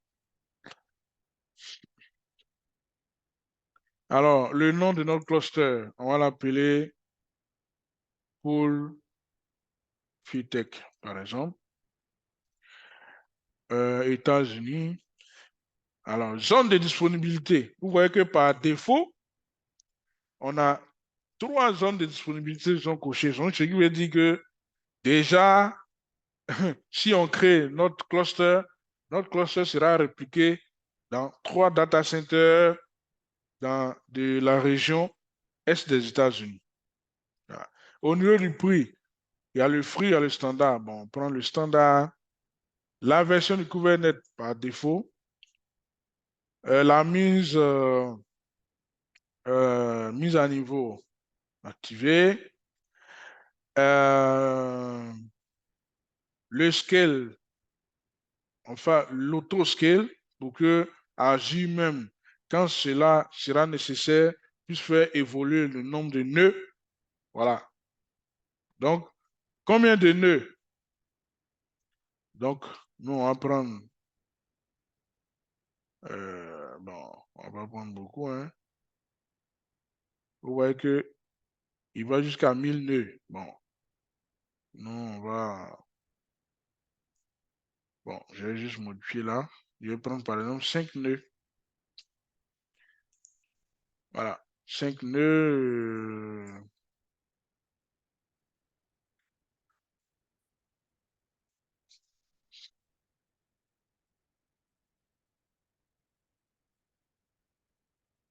Alors, le nom de notre cluster, on va l'appeler Pool Fitech, par exemple. États-Unis. Alors, zone de disponibilité. Vous voyez que par défaut, on a 3 zones de disponibilité qui sont cochées. Donc, ce qui veut dire que Déjà, si on crée notre cluster sera répliqué dans 3 data centers de la région Est des États-Unis. Voilà. Au niveau du prix, il y a le free, il y a le standard. Bon, on prend le standard, la version du Kubernetes par défaut, la mise à niveau activée, le scale, enfin l'autoscale, pour que Agir même, quand cela sera nécessaire, puisse faire évoluer le nombre de nœuds. Voilà. Donc, combien de nœuds? Donc, nous, on va prendre, bon, on va prendre beaucoup, hein. Vous voyez que il va jusqu'à 1000 nœuds. Bon, nous, on va, bon, je vais juste modifier là. Je vais prendre par exemple 5 nœuds. Voilà, 5 nœuds.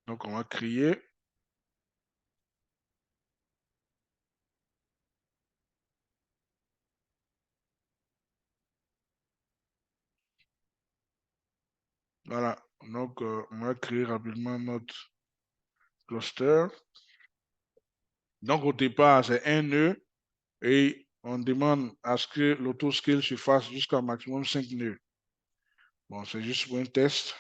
Donc, on va créer. Voilà, donc on va créer rapidement notre cluster. Donc, au départ, c'est un nœud et on demande à ce que l'autoscale se fasse jusqu'à maximum 5 nœuds. Bon, c'est juste pour un test.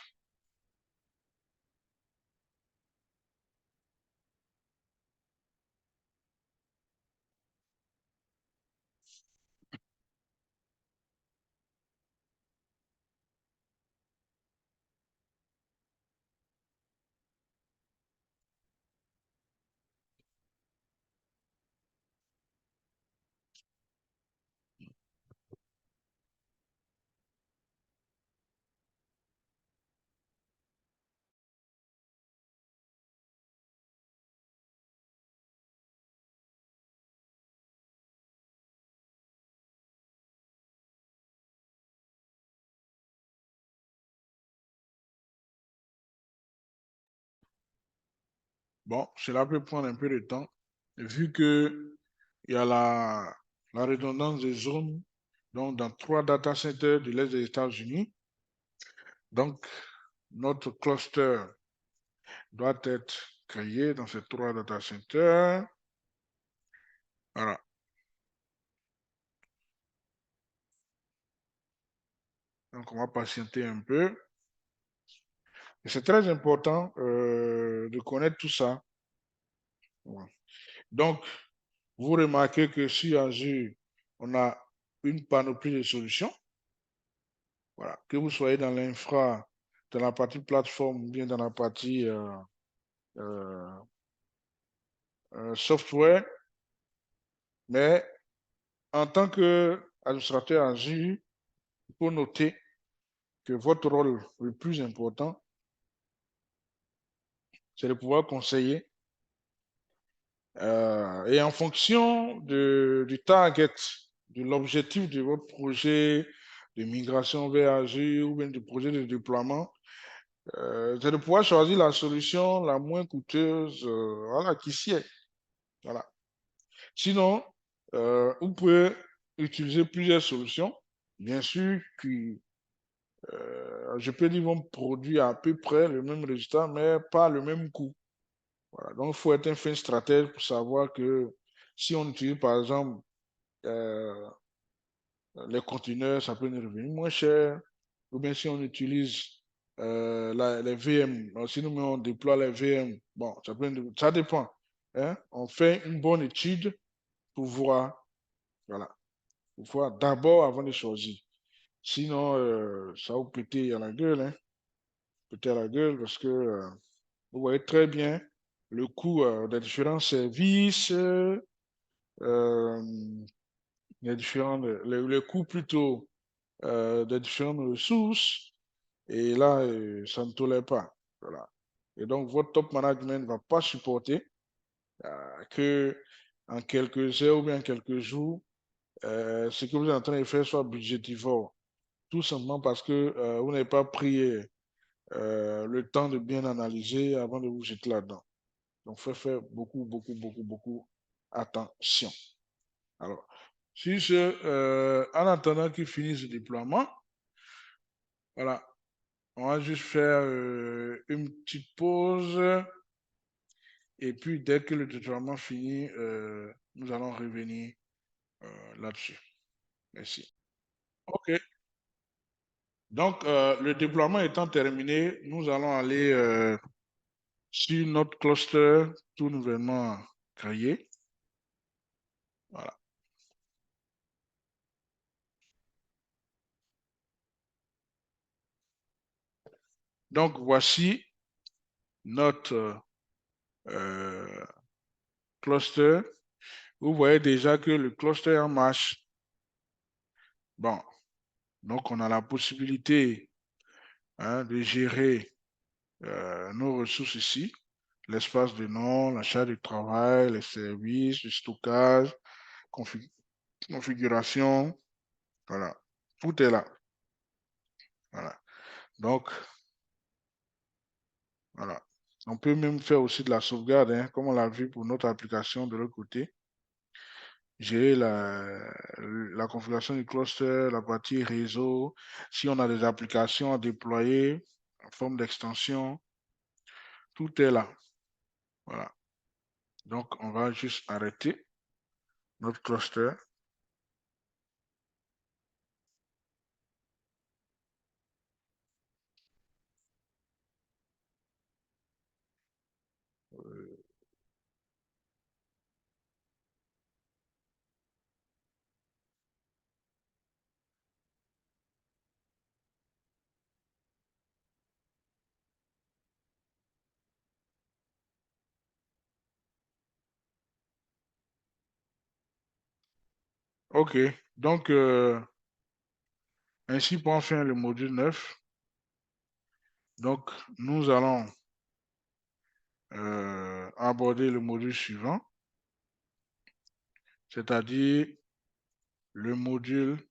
Bon, cela peut prendre un peu de temps, vu que il y a la redondance des zones, donc dans 3 data centers de l'Est des États-Unis. Donc, notre cluster doit être créé dans ces 3 data centers. Voilà. Donc, on va patienter un peu. C'est très important de connaître tout ça. Voilà. Donc, vous remarquez que sur Azure, on a une panoplie de solutions. Voilà. Que vous soyez dans l'infra, dans la partie plateforme ou bien dans la partie euh, software. Mais en tant qu'administrateur Azure, il faut noter que votre rôle le plus important, c'est de pouvoir conseiller. Et en fonction du target, de l'objectif de votre projet de migration vers Azure ou bien du projet de déploiement, c'est de pouvoir choisir la solution la moins coûteuse voilà, qui sied. Voilà. Sinon, vous pouvez utiliser plusieurs solutions, bien sûr, qui, je peux dire, vont produire à peu près le même résultat, mais pas le même coût. Voilà. Donc, il faut être un fin stratège pour savoir que si on utilise, par exemple, euh, les conteneurs, ça peut nous revenir moins cher. Ou bien si on utilise les VM, alors, si nous on déploie les VM, bon, ça dépend. Hein. On fait une bonne étude pour voir, voilà, pour voir d'abord avant de choisir. Sinon, ça va vous péter à la gueule, hein, péter à la gueule parce que vous voyez très bien le coût des différents services, les différents, le coût plutôt des différentes ressources. Et là, ça ne tolère pas. Voilà. Et donc, votre top management ne va pas supporter que en quelques heures ou bien en quelques jours, ce que vous êtes en train de faire soit budgétivore. Tout simplement parce que vous n'avez pas pris le temps de bien analyser avant de vous jeter là-dedans. Donc, il faut faire beaucoup, beaucoup, beaucoup, beaucoup attention. Alors, en attendant qu'il finisse le déploiement, voilà, on va juste faire une petite pause. Et puis, dès que le déploiement finit, nous allons revenir là-dessus. Merci. OK. Donc, le déploiement étant terminé, nous allons aller sur notre cluster tout nouvellement créé. Voilà. Donc, voici notre cluster. Vous voyez déjà que le cluster en marche. Bon, donc on a la possibilité de gérer nos ressources ici. L'espace de nom, la charge de travail, les services, le stockage, configuration. Voilà. Tout est là. Voilà. Donc, voilà. On peut même faire aussi de la sauvegarde, hein, comme on l'a vu pour notre application de l'autre côté. Gérer la configuration du cluster, la partie réseau, si on a des applications à déployer en forme d'extension, tout est là. Voilà. Donc, on va juste arrêter notre cluster. OK. Donc, ainsi pour en faire le module 9. Donc, nous allons aborder le module suivant, c'est-à-dire le module